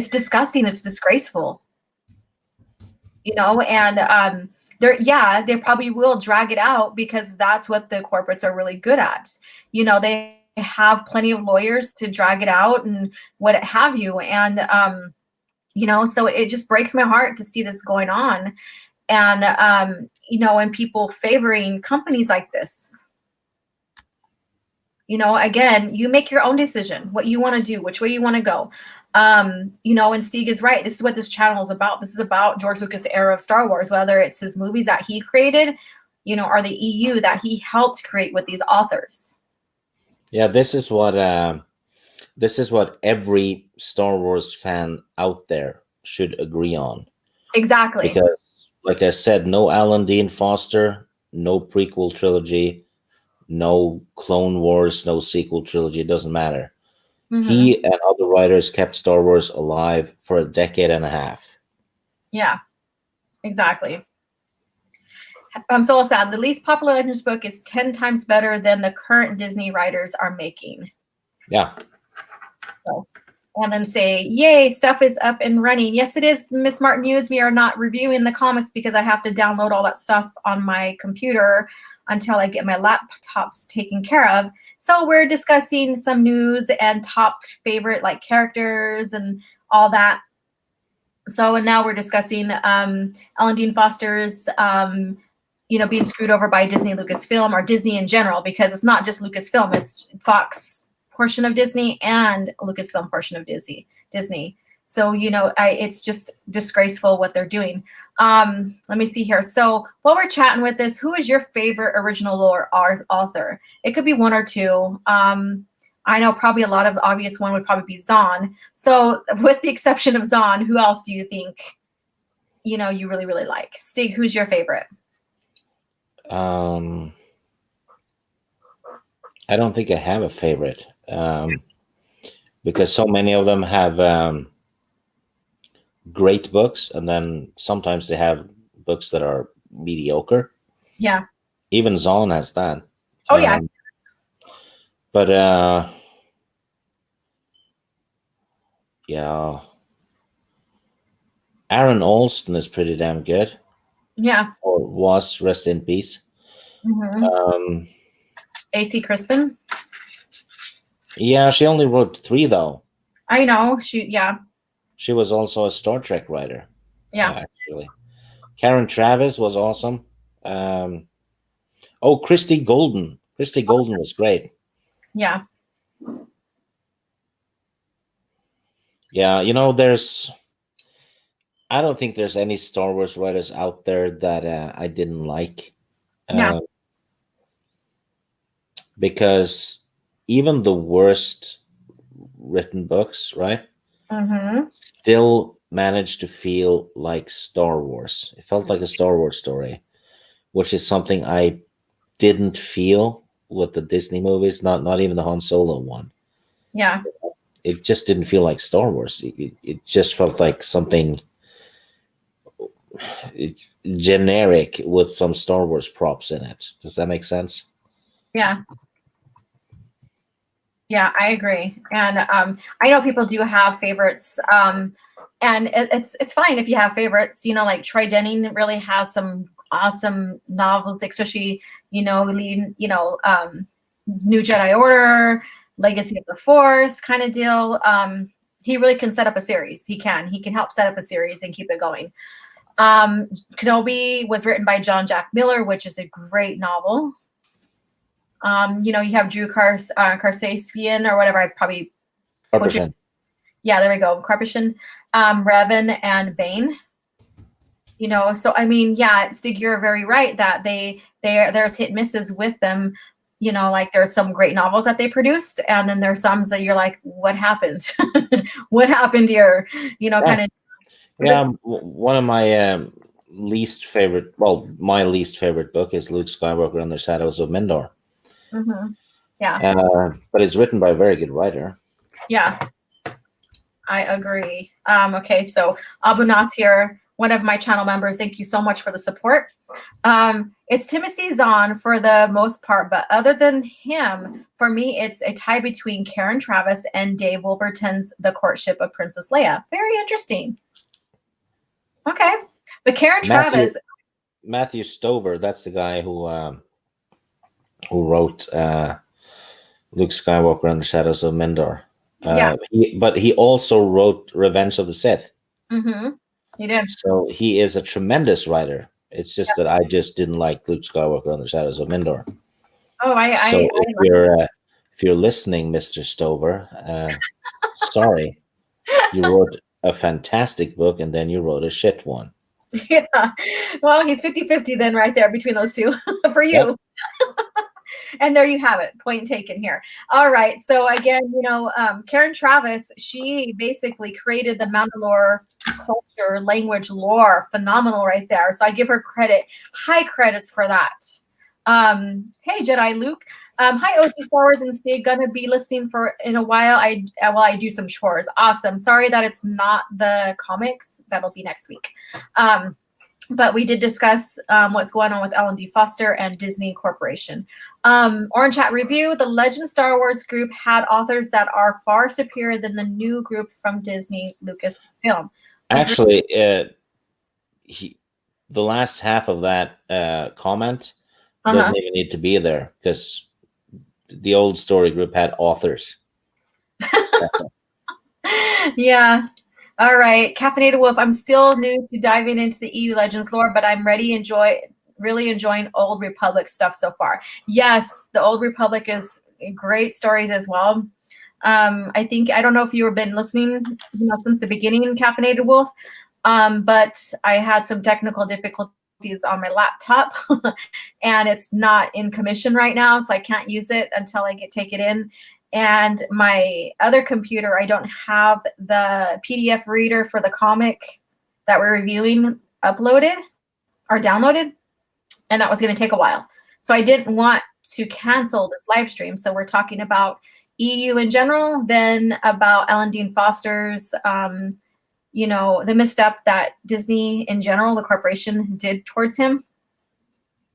disgusting. It's disgraceful. And they probably will drag it out because that's what the corporates are really good at. They have plenty of lawyers to drag it out and what have you. And, so it just breaks my heart to see this going on. And, and people favoring companies like this. Again, you make your own decision, what you want to do, which way you want to go. And Stieg is right. This is what this channel is about. This is about George Lucas' era of Star Wars, whether it's his movies that he created, or the EU that he helped create with these authors. Yeah, this is what every Star Wars fan out there should agree on. Exactly. Because, like I said, no Alan Dean Foster, no prequel trilogy, no Clone Wars, no sequel trilogy. It doesn't matter. Mm-hmm. He and other writers kept Star Wars alive for a decade and a half. Yeah, exactly. I'm so sad. The least popular Legends book is 10 times better than the current Disney writers are making. Yeah. So, and then say, yay, stuff is up and running. Yes, it is, Miss Martin Hughes. We are not reviewing the comics because I have to download all that stuff on my computer until I get my laptops taken care of. So we're discussing some news and top favorite characters and all that. So, and now we're discussing Ellen Dean Foster's being screwed over by Disney Lucasfilm, or Disney in general, because it's not just Lucasfilm, it's Fox portion of Disney and Lucasfilm portion of Disney. So, it's just disgraceful what they're doing. Let me see here. So while we're chatting with this, who is your favorite original lore author? It could be one or two. I know probably a lot of obvious one would probably be Zahn. So with the exception of Zahn, who else do you think, you really, really like? Stig, who's your favorite? I don't think I have a favorite, because so many of them have great books, and then sometimes they have books that are mediocre. Yeah. Even Zahn has that. Oh, yeah. But yeah, Aaron Alston is pretty damn good. Yeah. Or was, rest in peace. Mm-hmm. AC Crispin. Yeah, she only wrote 3 though. I know. She was also a Star Trek writer. Yeah. Actually, Karen Travis was awesome. Christy Golden. Christy Golden was great. Yeah. Yeah, I don't think there's any Star Wars writers out there that I didn't like. Yeah. Because even the worst written books, right, still managed to feel like Star Wars. It felt like a Star Wars story, which is something I didn't feel with the Disney movies, not even the Han Solo one. Yeah. It just didn't feel like Star Wars. It just felt like something generic with some Star Wars props in it. Does that make sense? Yeah. Yeah, I agree. And I know people do have favorites. And it's fine if you have favorites. Like Troy Denning really has some awesome novels, especially, leading, New Jedi Order, Legacy of the Force kind of deal. He really can set up a series. He can help set up a series and keep it going. Kenobi was written by John Jack Miller, which is a great novel. You have Drew Karsakian or whatever. I probably Karpyshyn. Yeah, there we go. Karpyshyn, Revan, and Bane. So I mean, yeah, Stig, you're very right that there's hit and misses with them. There's some great novels that they produced, and then there's some that you're like, what happened? What happened here? Kind of. Yeah, one of my least favorite, my least favorite book is Luke Skywalker and the Shadows of Mindor. Mm-hmm. Yeah. But it's written by a very good writer. Yeah, I agree. Okay, so Abu Nasir, one of my channel members, thank you so much for the support. It's Timothy Zahn for the most part, but other than him, for me, it's a tie between Karen Travis and Dave Wolverton's The Courtship of Princess Leia. Very interesting. Okay, but Karen Travis. Matthew Stover, that's the guy who wrote Luke Skywalker and the Shadows of Mindor. Yeah. But he also wrote Revenge of the Sith. Mm-hmm. He did. So he is a tremendous writer. It's just that I just didn't like Luke Skywalker and the Shadows of Mindor. Oh, if if you're listening, Mr. Stover, sorry, you wrote a fantastic book and then you wrote a shit one. Yeah. Well, he's 50-50 then right there between those two for you. Yep. And there you have it. Point taken here. All right. So again, Karen Travis, she basically created the Mandalore culture, language, lore. Phenomenal right there. So I give her credit, high credits for that. Hey, Jedi Luke. Hi, OG Star Wars and Stig. Gonna be listening for in a while. While I do some chores. Awesome. Sorry that it's not the comics. That'll be next week. But we did discuss what's going on with L&D Foster and Disney Corporation. Orange Hat Review, the Legend Star Wars group had authors that are far superior than the new group from Disney Lucasfilm. Actually, the last half of that comment doesn't even need to be there because the old story group had authors. Yeah. All right. Caffeinated Wolf. I'm still new to diving into the EU Legends lore, but I'm really enjoying Old Republic stuff so far. Yes, the Old Republic is great stories as well. I don't know if you've been listening, since the beginning, Caffeinated Wolf, but I had some technical difficulties on my laptop and it's not in commission right now, so I can't use it until I take it in. And my other computer, I don't have the PDF reader for the comic that we're reviewing uploaded or downloaded, and that was going to take a while. So I didn't want to cancel this live stream. So we're talking about EU in general, then about Ellen Dean Foster's, the misstep that Disney in general, the corporation, did towards him.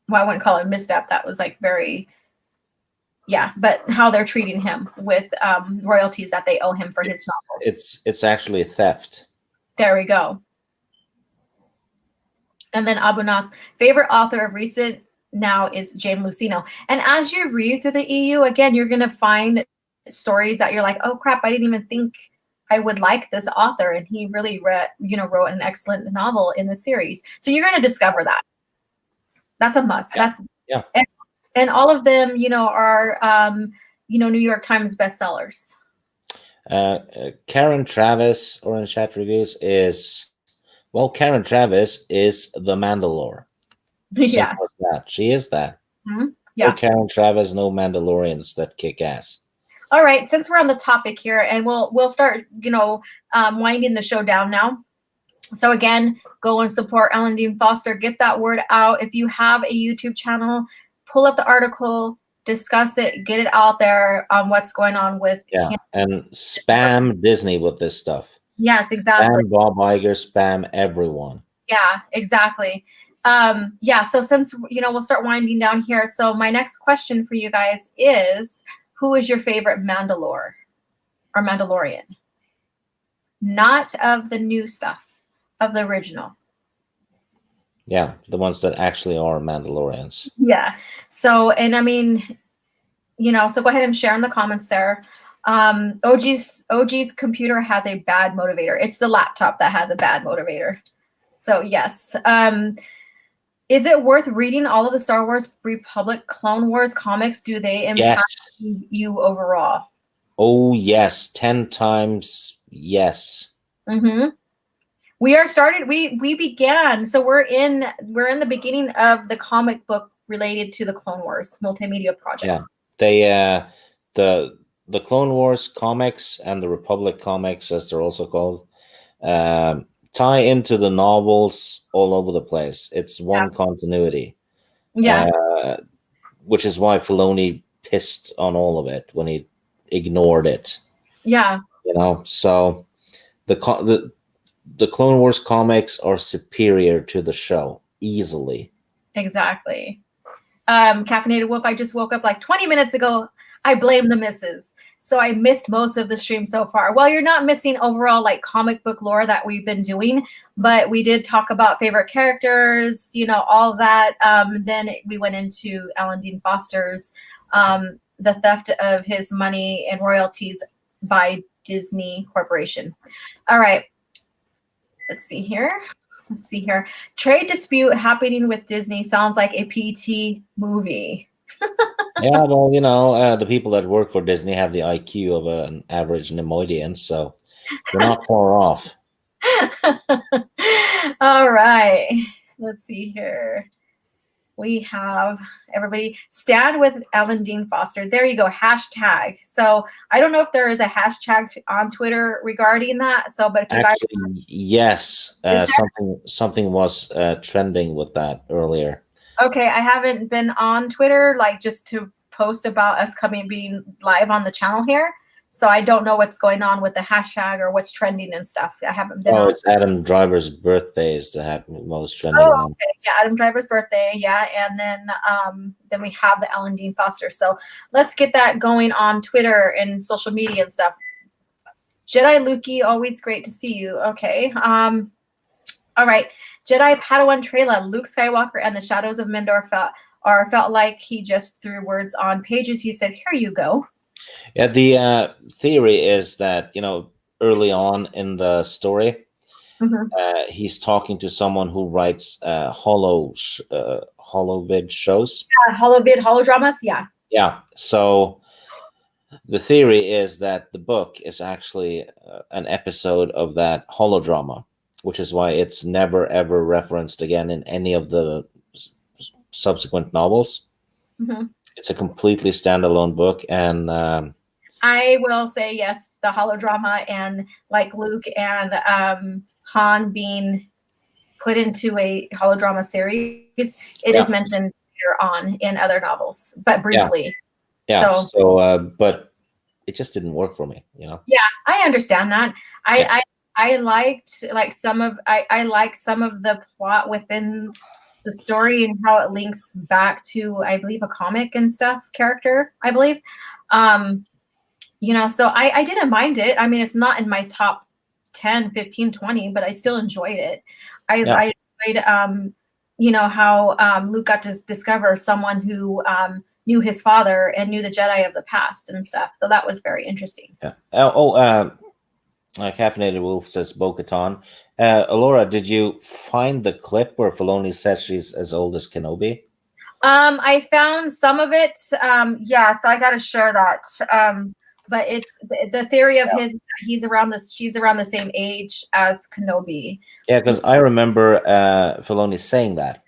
Well, I wouldn't call it a misstep. That was very... Yeah, but how they're treating him with royalties that they owe him for his novels. It's actually theft. There we go. And then Abu Nas, favorite author of recent now is James Luceno. And as you read through the EU, again, you're going to find stories that you're like, oh crap, I didn't even think I would like this author. And he really wrote an excellent novel in the series. So you're going to discover that. That's a must. Yeah. And all of them, are, New York Times bestsellers. Karen Travis, Orange Chat Reviews, Karen Travis is the Mandalore. Yeah. She is that. Mm-hmm. Yeah. No Karen Travis, no Mandalorians that kick ass. All right. Since we're on the topic here, and we'll start, winding the show down now. So again, go and support Ellen Dean Foster. Get that word out. If you have a YouTube channel, pull up the article, discuss it, get it out there on what's going on with him. And spam Disney with this stuff. Yes, exactly. Spam Bob Iger, spam everyone. Yeah, exactly. So since we'll start winding down here. So my next question for you guys is, who is your favorite Mandalore or Mandalorian? Not of the new stuff, of the original. Yeah, the ones that actually are Mandalorians. Yeah. So, and I mean, so go ahead and share in the comments there. OG's computer has a bad motivator. It's the laptop that has a bad motivator. So yes. Is it worth reading all of the Star Wars Republic Clone Wars comics? Do they impact you overall? Oh yes, 10 times yes. Mm-hmm. We began, so we're in the beginning of the comic book related to the Clone Wars multimedia project. Yeah, the Clone Wars comics and the Republic comics, as they're also called, tie into the novels all over the place. It's one continuity. Yeah. Which is why Filoni pissed on all of it when he ignored it. Yeah. So the Clone Wars comics are superior to the show easily. Exactly. Caffeinated Wolf, I just woke up like 20 minutes ago. I blame the missus. So I missed most of the stream so far. Well, you're not missing overall comic book lore that we've been doing, but we did talk about favorite characters, all that. Then we went into Ellen Dean Foster's, the theft of his money and royalties by Disney Corporation. All right. Let's see here. Trade dispute happening with Disney sounds like a PT movie. Yeah, well, the people that work for Disney have the IQ of an average Nemoidian, so you're not far off. All right. Let's see here. We have everybody stand with Ellen Dean Foster. There you go. Hashtag. So I don't know if there is a hashtag on Twitter regarding that. So, but if you guys, Actually, yes, something was trending with that earlier. okay, I haven't been on Twitter, like just to post about us being live on the channel here. So I don't know what's going on with the hashtag or what's trending and stuff. I haven't been Oh, on. it's Adam Driver's birthday is the most trending Oh, one. okay. Yeah, Adam Driver's birthday. Yeah, and then we have the Ellen Dean Foster. So let's get that going on Twitter and social media and stuff. Jedi Lukey, always great to see you. Okay. All right. Jedi Padawan Trailer, Luke Skywalker and the Shadows of Mindor felt like he just threw words on pages. He said, "Here you go." Yeah, the theory is that early on in the story, he's talking to someone who writes holovid shows. Holovid, holodramas. Yeah. Yeah, so the theory is that the book is actually an episode of that holodrama, which is why it's never ever referenced again in any of the subsequent novels. It's a completely standalone book, and I will say yes, the holodrama and like Luke and Han being put into a holodrama series, it is mentioned later on in other novels, but briefly. Yeah. So, but it just didn't work for me, Yeah, I understand that. I liked like I like some of the plot within the story and how it links back to, I believe, a comic and stuff character, I believe. So I didn't mind it. I mean, it's not in my top 10, 15, 20, but I still enjoyed it. I enjoyed, how Luke got to discover someone who knew his father and knew the Jedi of the past and stuff. So that was very interesting. Yeah. Caffeinated Wolf says Bo-Katan. Alora, did you find the clip where Filoni says she's as old as Kenobi? I found some of it. Yeah, so I got to share that. But it's the theory of she's around the same age as Kenobi. Yeah, because I remember Filoni saying that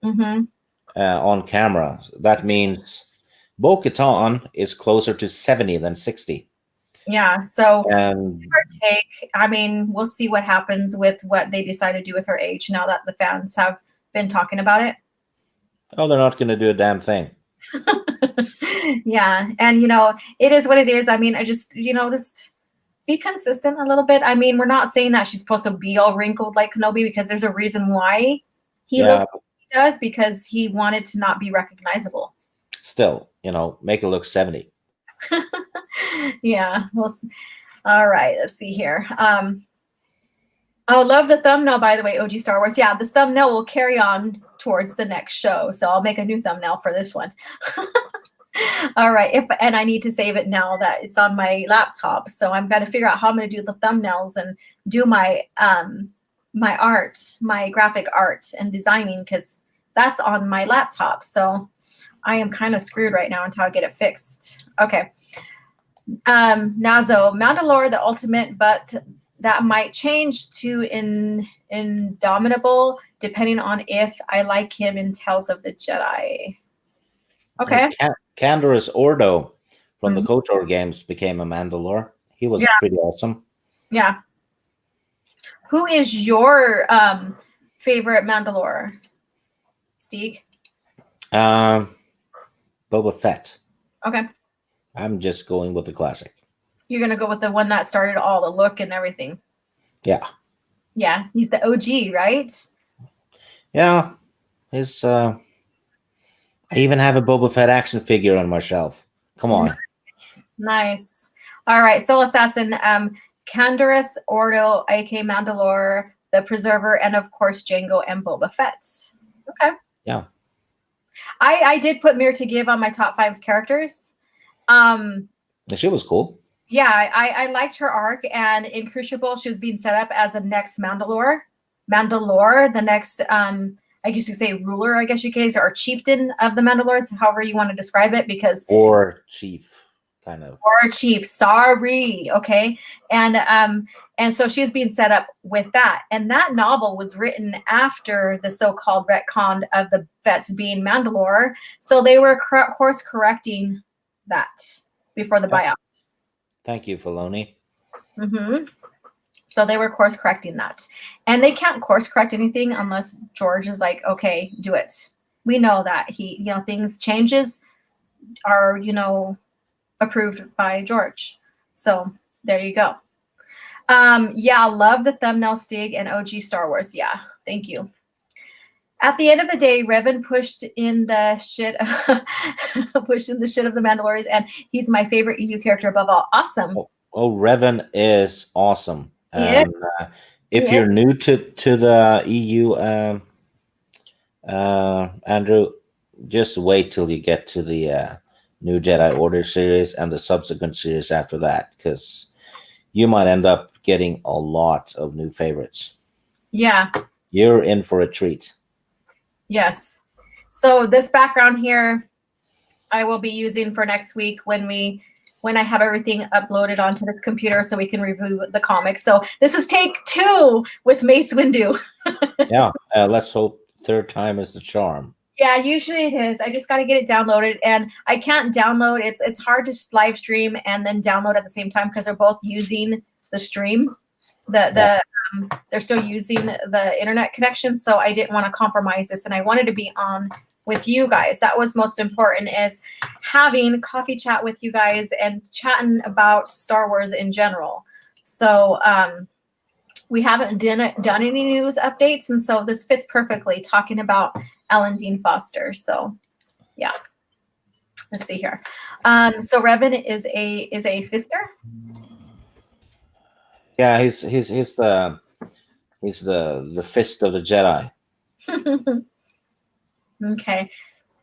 on camera. That means Bo-Katan is closer to 70 than 60. Yeah, so and I mean, we'll see what happens with what they decide to do with her age now that the fans have been talking about it. Oh, they're not going to do a damn thing. Yeah, and it is what it is. I mean, I just just be consistent a little bit. I mean, we're not saying that she's supposed to be all wrinkled like Kenobi, because there's a reason why he looks like he does, because he wanted to not be recognizable. Still, make it look 70. Yeah. Well, all right. Let's see here. Oh, love the thumbnail, by the way, OG Star Wars. Yeah, this thumbnail will carry on towards the next show, so I'll make a new thumbnail for this one. All right, and I need to save it now that it's on my laptop, so I'm going to figure out how I'm going to do the thumbnails and do my my art, my graphic art and designing, because that's on my laptop. So I am kind of screwed right now until I get it fixed. Okay. Nazo, Mandalore, the ultimate, but that might change to Indomitable, depending on if I like him in Tales of the Jedi. Okay. Canderous Ordo from the KOTOR games became a Mandalore. He was pretty awesome. Yeah. Who is your favorite Mandalore, Steeg? Boba Fett. Okay. I'm just going with the classic. You're going to go with the one that started all the look and everything. Yeah. Yeah, he's the OG, right? Yeah. I even have a Boba Fett action figure on my shelf. Come on. Nice. All right, Soul Assassin, Canderous Ordo, aka Mandalore, the Preserver, and of course Jango and Boba Fett. Okay. Yeah. I did put Mir to Give on my top 5 characters. She was cool. Yeah, I liked her arc, and in Crucible, she was being set up as a next Mandalore, the next I guess you say ruler, I guess you guys, or chieftain of the Mandalores, however you want to describe it, because Or chief, kind of. or chief, sorry, okay, and so she's being set up with that, and that novel was written after the so-called retcon of the vets being Mandalore, so they were course correcting that before the buyout. Thank you, Filoni. Mm-hmm. So they were course correcting that, and they can't course correct anything unless George is like, okay, do it. We know that he, things changes are, approved by George. So there you go. Yeah, love the thumbnail, Stig, and OG Star Wars. Yeah, thank you. At the end of the day, Revan pushed in the shit of the Mandalorians, and he's my favorite EU character above all. Awesome. Oh, Revan is awesome. Yeah. If you're new to the EU, Andrew, just wait till you get to the new Jedi Order series and the subsequent series after that, because you might end up getting a lot of new favorites. Yeah. You're in for a treat. Yes. So this background here, I will be using for next week when I have everything uploaded onto this computer so we can review the comics. So this is take 2 with Mace Windu. Yeah. Let's hope third time is the charm. Yeah, usually it is. I just got to get it downloaded, and I can't download. It's hard to live stream and then download at the same time because they're both using the stream. They're still using the internet connection, so I didn't want to compromise this, and I wanted to be on with you guys. That was most important, is having coffee chat with you guys and chatting about Star Wars in general. So we haven't done any news updates, and so this fits perfectly talking about Ellen Dean Foster. So yeah, let's see here. So Revan is a fister. Yeah, he's the fist of the Jedi. Okay.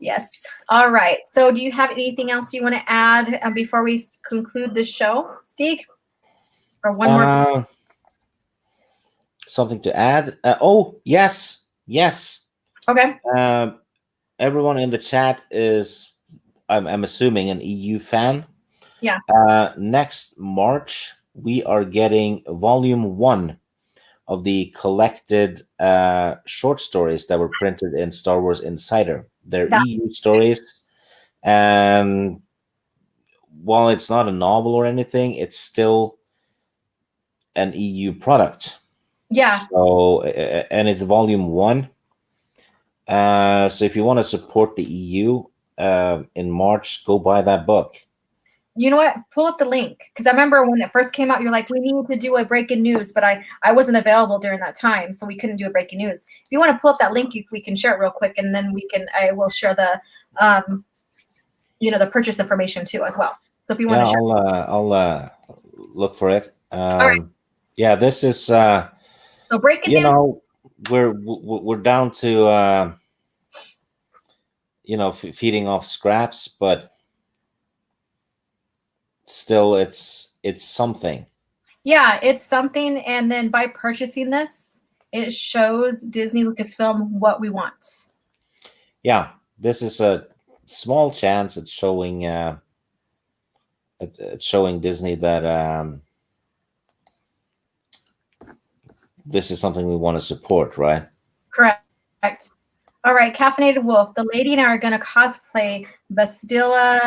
Yes. All right. So do you have anything else you want to add before we conclude the show, Stig? Or one more? Something to add? Oh, yes. Okay. Everyone in the chat is, I'm assuming, an EU fan. Yeah. Next March, we are getting volume 1 of the collected short stories that were printed in Star Wars Insider. They're EU stories, and while it's not a novel or anything, it's still an EU product. Yeah. So, and it's volume 1. So if you want to support the EU in March, go buy that book. You know what? Pull up the link, because I remember when it first came out, you're like, we need to do a breaking news, but I wasn't available during that time, so we couldn't do a breaking news. If you want to pull up that link, we can share it real quick, and then I will share the the purchase information too as well. So if you want to share, I'll look for it. All right. Yeah, this is so breaking news. We're down to feeding off scraps, but still it's something. Yeah, it's something, and then by purchasing this, it shows Disney Lucasfilm what we want. Yeah, this is a small chance at showing Disney that this is something we want to support, right? Correct. All right, Caffeinated Wolf. The lady and I are going to cosplay Bastilla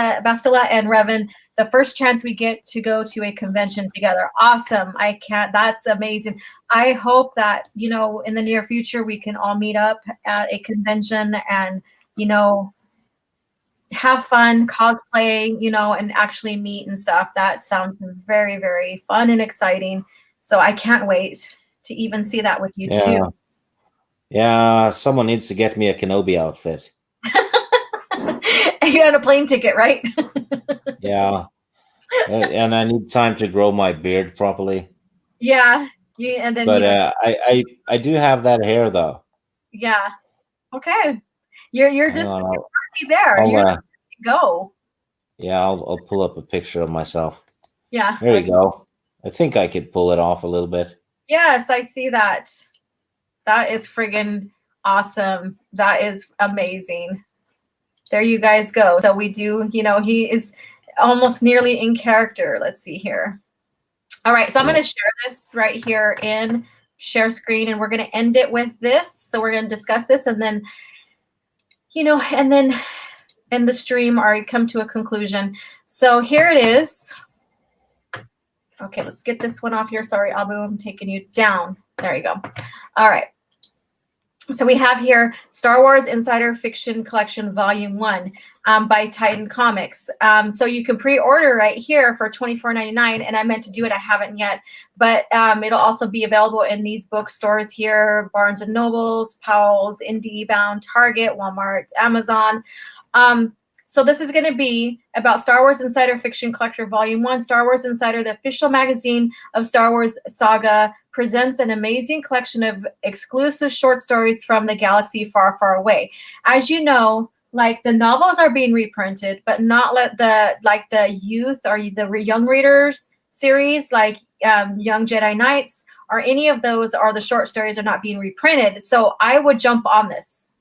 and Revan the first chance we get to go to a convention together. Awesome. That's amazing. I hope that, in the near future, we can all meet up at a convention and, have fun, cosplay, and actually meet and stuff. That sounds very, very fun and exciting. So I can't wait to even see that with you too. Yeah, someone needs to get me a Kenobi outfit. You had a plane ticket, right? Yeah. And I need time to grow my beard properly. Yeah. I do have that hair though. Yeah. Okay. You're just there. Go. Yeah, I'll pull up a picture of myself. Yeah. There you go. I think I could pull it off a little bit. Yes, I see that. That is friggin' Awesome. That is amazing. There you guys go. So we do, he is almost nearly in character. Let's see here. All right, so I'm going to share this right here in share screen, and we're going to end it with this. So we're going to discuss this, and then, and then end the stream or come to a conclusion. So here it is. Okay, let's get this one off here. Sorry, Abu, I'm taking you down. There you go. All right. So we have here Star Wars Insider Fiction Collection Volume 1 by Titan Comics. So you can pre-order right here for $24.99, and I meant to do it. I haven't yet, but it'll also be available in these bookstores here: Barnes & Nobles, Powell's, IndieBound, Target, Walmart, Amazon. So this is going to be about Star Wars Insider Fiction Collector Volume 1. Star Wars Insider, the official magazine of Star Wars Saga, presents an amazing collection of exclusive short stories from the galaxy far, far away. As you know, like the novels are being reprinted, but not the youth or the young readers series, like Young Jedi Knights, or any of those, or the short stories are not being reprinted. So I would jump on this.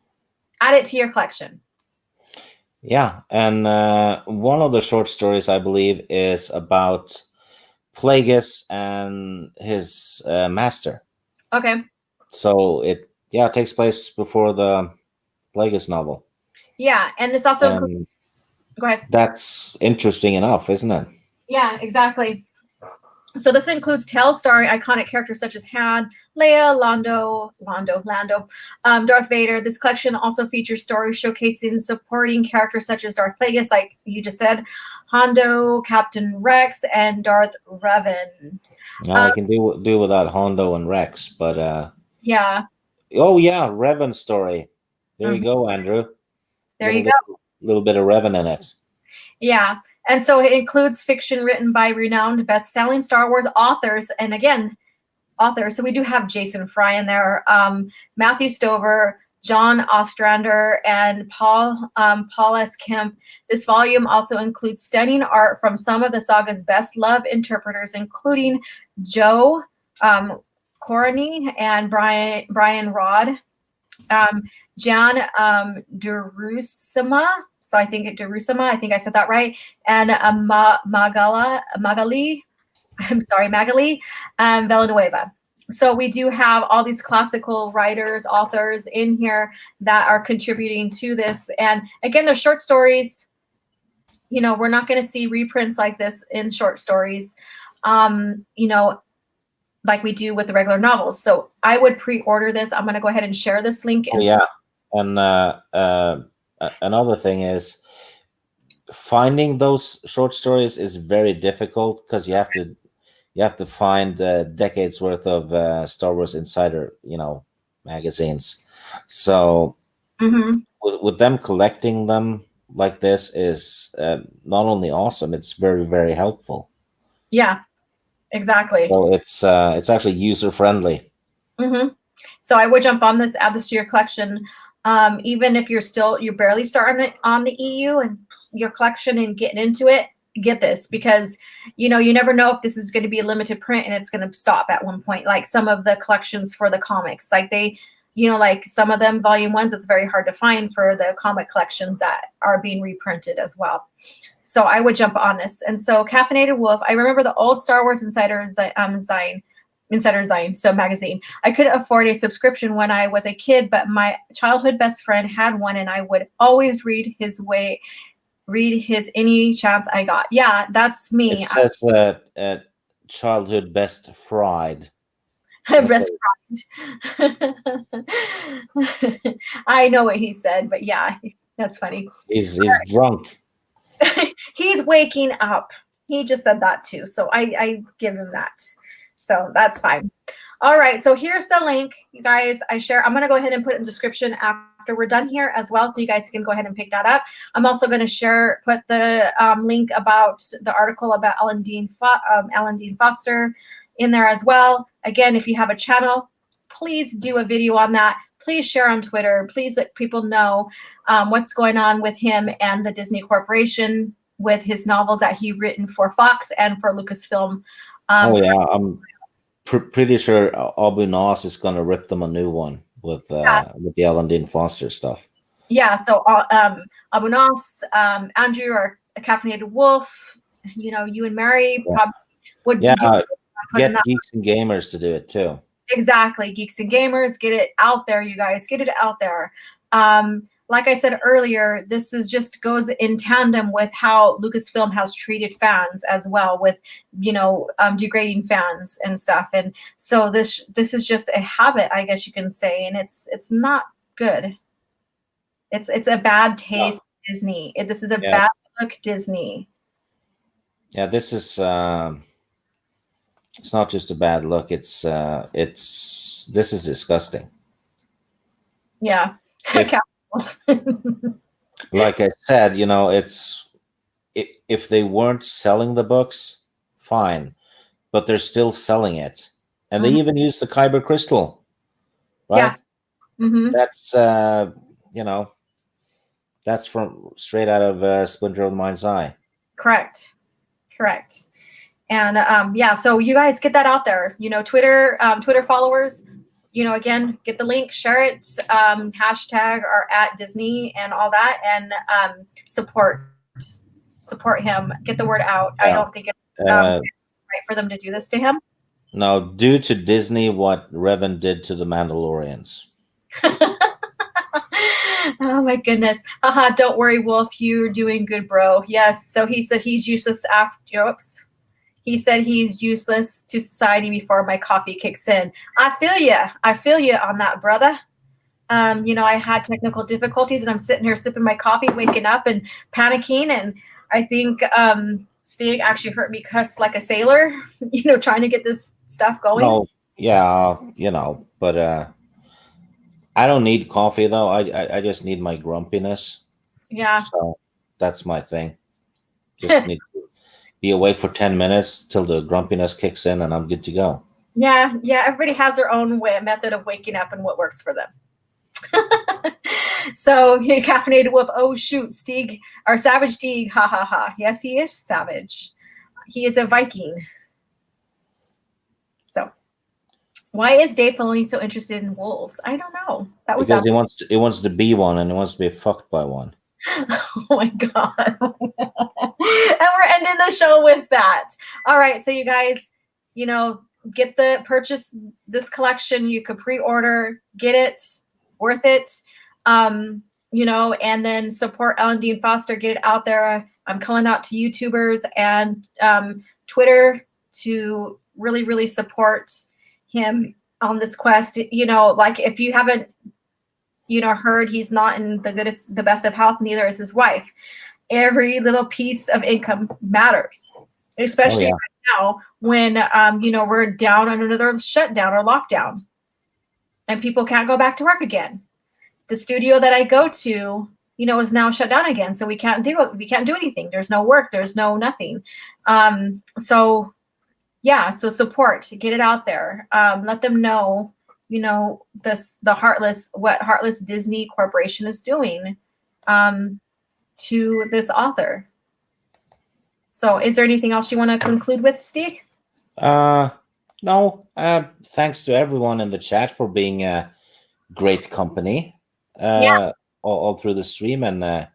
Add it to your collection. Yeah, and one of the short stories, I believe, is about Plagueis and his master. Okay. So it takes place before the Plagueis novel. Yeah, and this also includes... Go ahead. That's interesting enough, isn't it? Yeah, exactly. So this includes tales starring iconic characters such as Han, Leia, Lando, Darth Vader. This collection also features stories showcasing supporting characters such as Darth Plagueis, like you just said, Hondo, Captain Rex, and Darth Revan. I can do without Hondo and Rex, but yeah. Oh yeah, Revan story. There you go, Andrew. There you go. A little bit of Revan in it. Yeah. And so it includes fiction written by renowned best-selling Star Wars authors. And again, authors. So we do have Jason Fry in there, Matthew Stover, John Ostrander, and Paul S. Kemp. This volume also includes stunning art from some of the saga's best-loved interpreters, including Joe Corney and Brian Rod. Jan Durusima, so I think I said that right, and Magali Villanueva. So we do have all these classical writers, authors in here that are contributing to this. And again, they're short stories. We're not going to see reprints like this in short stories, like we do with the regular novels. So I would pre-order this. I'm going to go ahead and share this link. And another thing is finding those short stories is very difficult because you have to find decades worth of Star Wars Insider, magazines. So with them collecting them like this is not only awesome, it's very, very helpful. Yeah. Exactly. So it's actually user friendly. So I would jump on this, add this to your collection, even if you're barely starting on the EU and your collection and getting into it. Get this, because you never know if this is going to be a limited print and it's going to stop at one point. Like some of the collections for the comics, like they, like some of them volume ones, it's very hard to find for the comic collections that are being reprinted as well. So I would jump on this. And so Caffeinated Wolf, I remember the old Star Wars Insider Zine, so magazine. I couldn't afford a subscription when I was a kid, but my childhood best friend had one, and I would always read his any chance I got. Yeah, that's me. It says that childhood best fried. Best friend. I know what he said, but yeah, that's funny. He's drunk. He's waking up. He just said that too, so I give him that. So that's fine. All right, so here's the link, you guys. I'm going to go ahead and put it in the description after we're done here as well, so you guys can go ahead and pick that up. I'm also going to put the link about the article about Ellen Dean Foster in there as well. Again, if you have a channel, please do a video on that. Please share on Twitter. Please let people know what's going on with him and the Disney Corporation with his novels that he written for Fox and for Lucasfilm. I'm pretty sure Abu Nas is going to rip them a new one. with Yeah. the Ellen Dean Foster stuff. Yeah. So Abunas, Andrew, or a caffeinated wolf. You know, you and Mary Yeah. probably would Yeah, be doing putting get that. Geeks and Gamers to do it too. Exactly. Geeks and Gamers, get it out there, you guys. Get it out there. Like I said earlier, this is just goes in tandem with how Lucasfilm has treated fans as well, with degrading fans and stuff. And so this is just a habit, I guess you can say, and it's not good. It's a bad taste, Disney. This is a Yeah. bad look, Disney. Yeah, this is it's not just a bad look. This is disgusting. Yeah. If, like I said, if they weren't selling the books, fine, but they're still selling it, and they even use the Kyber crystal, right? Yeah. Mm-hmm. That's that's from straight out of Splinter of the Mind's Eye. Correct. And yeah, so you guys get that out there. Twitter followers. Again, get the link, share it, hashtag or at Disney and all that, and support him. Get the word out. Yeah. I don't think it's right for them to do this to him. No, do to Disney what Revan did to the Mandalorians. Oh my goodness. Don't worry, Wolf. You're doing good, bro. Yes. So he said he's useless after. Oops. He said he's useless to society before my coffee kicks in. I feel you on that, brother. I had technical difficulties, and I'm sitting here sipping my coffee, waking up and panicking. And I think Stig actually hurt me cuss like a sailor, trying to get this stuff going. No, yeah, but I don't need coffee though. I just need my grumpiness. Yeah. So that's my thing. Just need to be awake for 10 minutes till the grumpiness kicks in, and I'm good to go. Yeah. Everybody has their own method of waking up and what works for them. So caffeinated wolf. Oh shoot, Stig, our savage Stig. Ha ha ha. Yes, he is savage. He is a Viking. So why is Dave Filoni so interested in wolves? I don't know. That was because he wants to be one, and he wants to be fucked by one. Oh my god. And we're ending the show with that. All right, so you guys, get purchase this collection. You could pre-order, get it, worth it. And then support Ellen Dean Foster, get it out there. I'm calling out to YouTubers and Twitter to really, really support him on this quest. Like if you haven't heard, he's not in the best of health, neither is his wife. Every little piece of income matters, especially right now when we're down on another shutdown or lockdown and people can't go back to work again. The studio that I go to, is now shut down again. So we can't do anything. There's no work. There's no nothing. So support, get it out there. Let them know, what Heartless Disney Corporation is doing to this author. So is there anything else you want to conclude with, Steve? No. Thanks to everyone in the chat for being a great company all through the stream, and a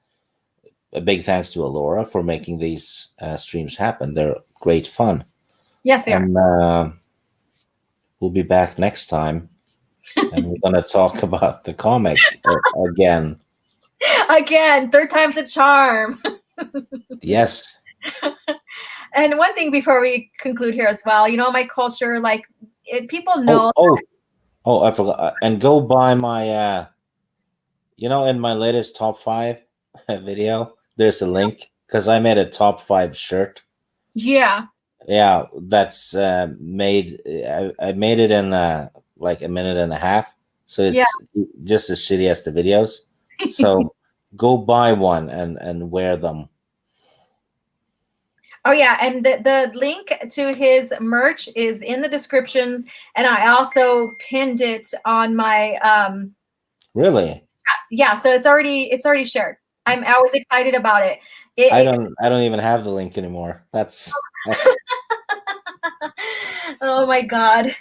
big thanks to Alora for making these streams happen. They're great fun. Yes, they are. We'll be back next time, and we're going to talk about the comic again. Again, third time's a charm. Yes. And one thing before we conclude here as well, my culture, people know. I forgot. And go buy my, in my latest top 5 video, there's a link because I made a top 5 shirt. Yeah. Yeah, that's made. I made it in like a minute and a half, so it's just as shitty as the videos. So go buy one and wear them. Oh yeah, and the link to his merch is in the descriptions, and I also pinned it on my Really? Yeah, so it's already shared. I was excited about it. I don't even have the link anymore. That's oh my god.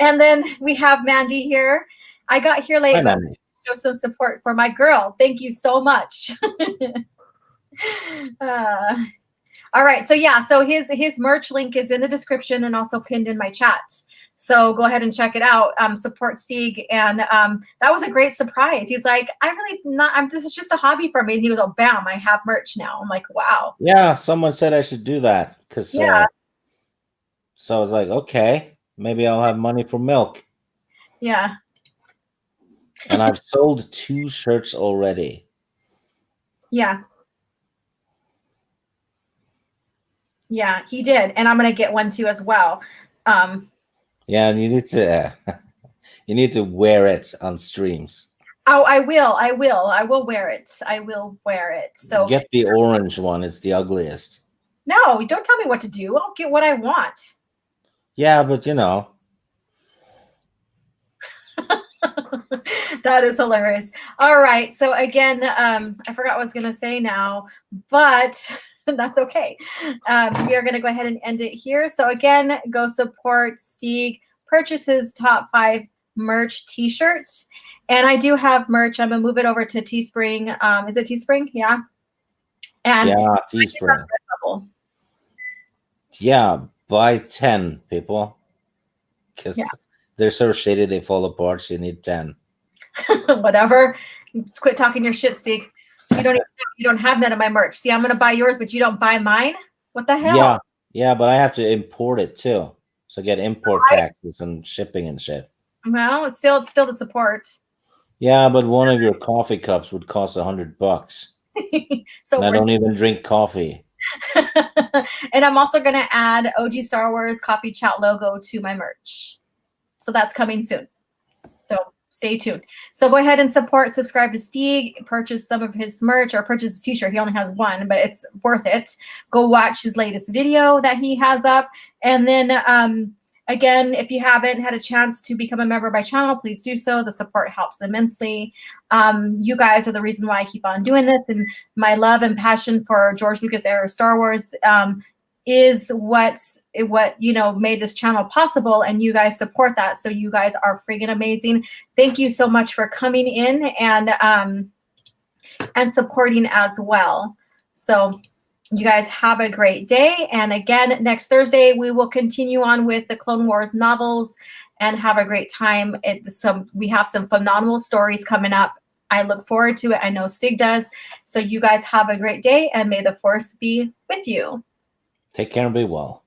And then we have Mandy here, I got here late, Hi, but Manny. show some support for my girl. Thank you so much. All right. So yeah, so his merch link is in the description and also pinned in my chat. So go ahead and check it out. Support Stieg. And that was a great surprise. He's like, I really not, this is just a hobby for me. And he was, oh, bam, I have merch now. I'm like, wow. Yeah, someone said I should do that because Yeah. so I was like, okay, maybe I'll have money for milk. Yeah. And I've sold 2 shirts already. Yeah. Yeah, he did. And I'm going to get one too as well. Yeah, and you need to wear it on streams. Oh, I will wear it. I will wear it. So Get the orange one. It's the ugliest. no, don't tell me what to do. I'll get what I want. Yeah, but you know. That is hilarious. All right. So again, I forgot what I was going to say now, but that's okay. We are going to go ahead and end it here. So again, go support Stieg, purchase his top 5 merch t-shirts. And I do have merch. I'm going to move it over to Teespring. Is it Teespring? Yeah. And Yeah, Teespring. Yeah, buy 10 people. Because they're so shady they fall apart, so you need 10. Whatever. Quit talking your shit, Stieg. You don't have none of my merch. See, I'm gonna buy yours, but you don't buy mine. What the hell? Yeah, but I have to import it too. So get import taxes and shipping and shit. Well, it's still the support. Yeah, but one of your coffee cups would cost $100. So and I don't even drink coffee. And I'm also gonna add OG Star Wars coffee chat logo to my merch. So that's coming soon. So stay tuned. So go ahead and subscribe to Stieg, purchase some of his merch or purchase his t-shirt. He only has one, but it's worth it. Go watch his latest video that he has up. And then again, if you haven't had a chance to become a member of my channel, please do so. The support helps immensely. You guys are the reason why I keep on doing this. And my love and passion for George Lucas era Star Wars is what made this channel possible, and you guys support that. So you guys are freaking amazing. Thank you so much for coming in and supporting as well. So you guys have a great day. And again, next Thursday, we will continue on with the Clone Wars novels and have a great time. We have some phenomenal stories coming up. I look forward to it. I know Stieg does. So you guys have a great day, and may the Force be with you. Take care and be well.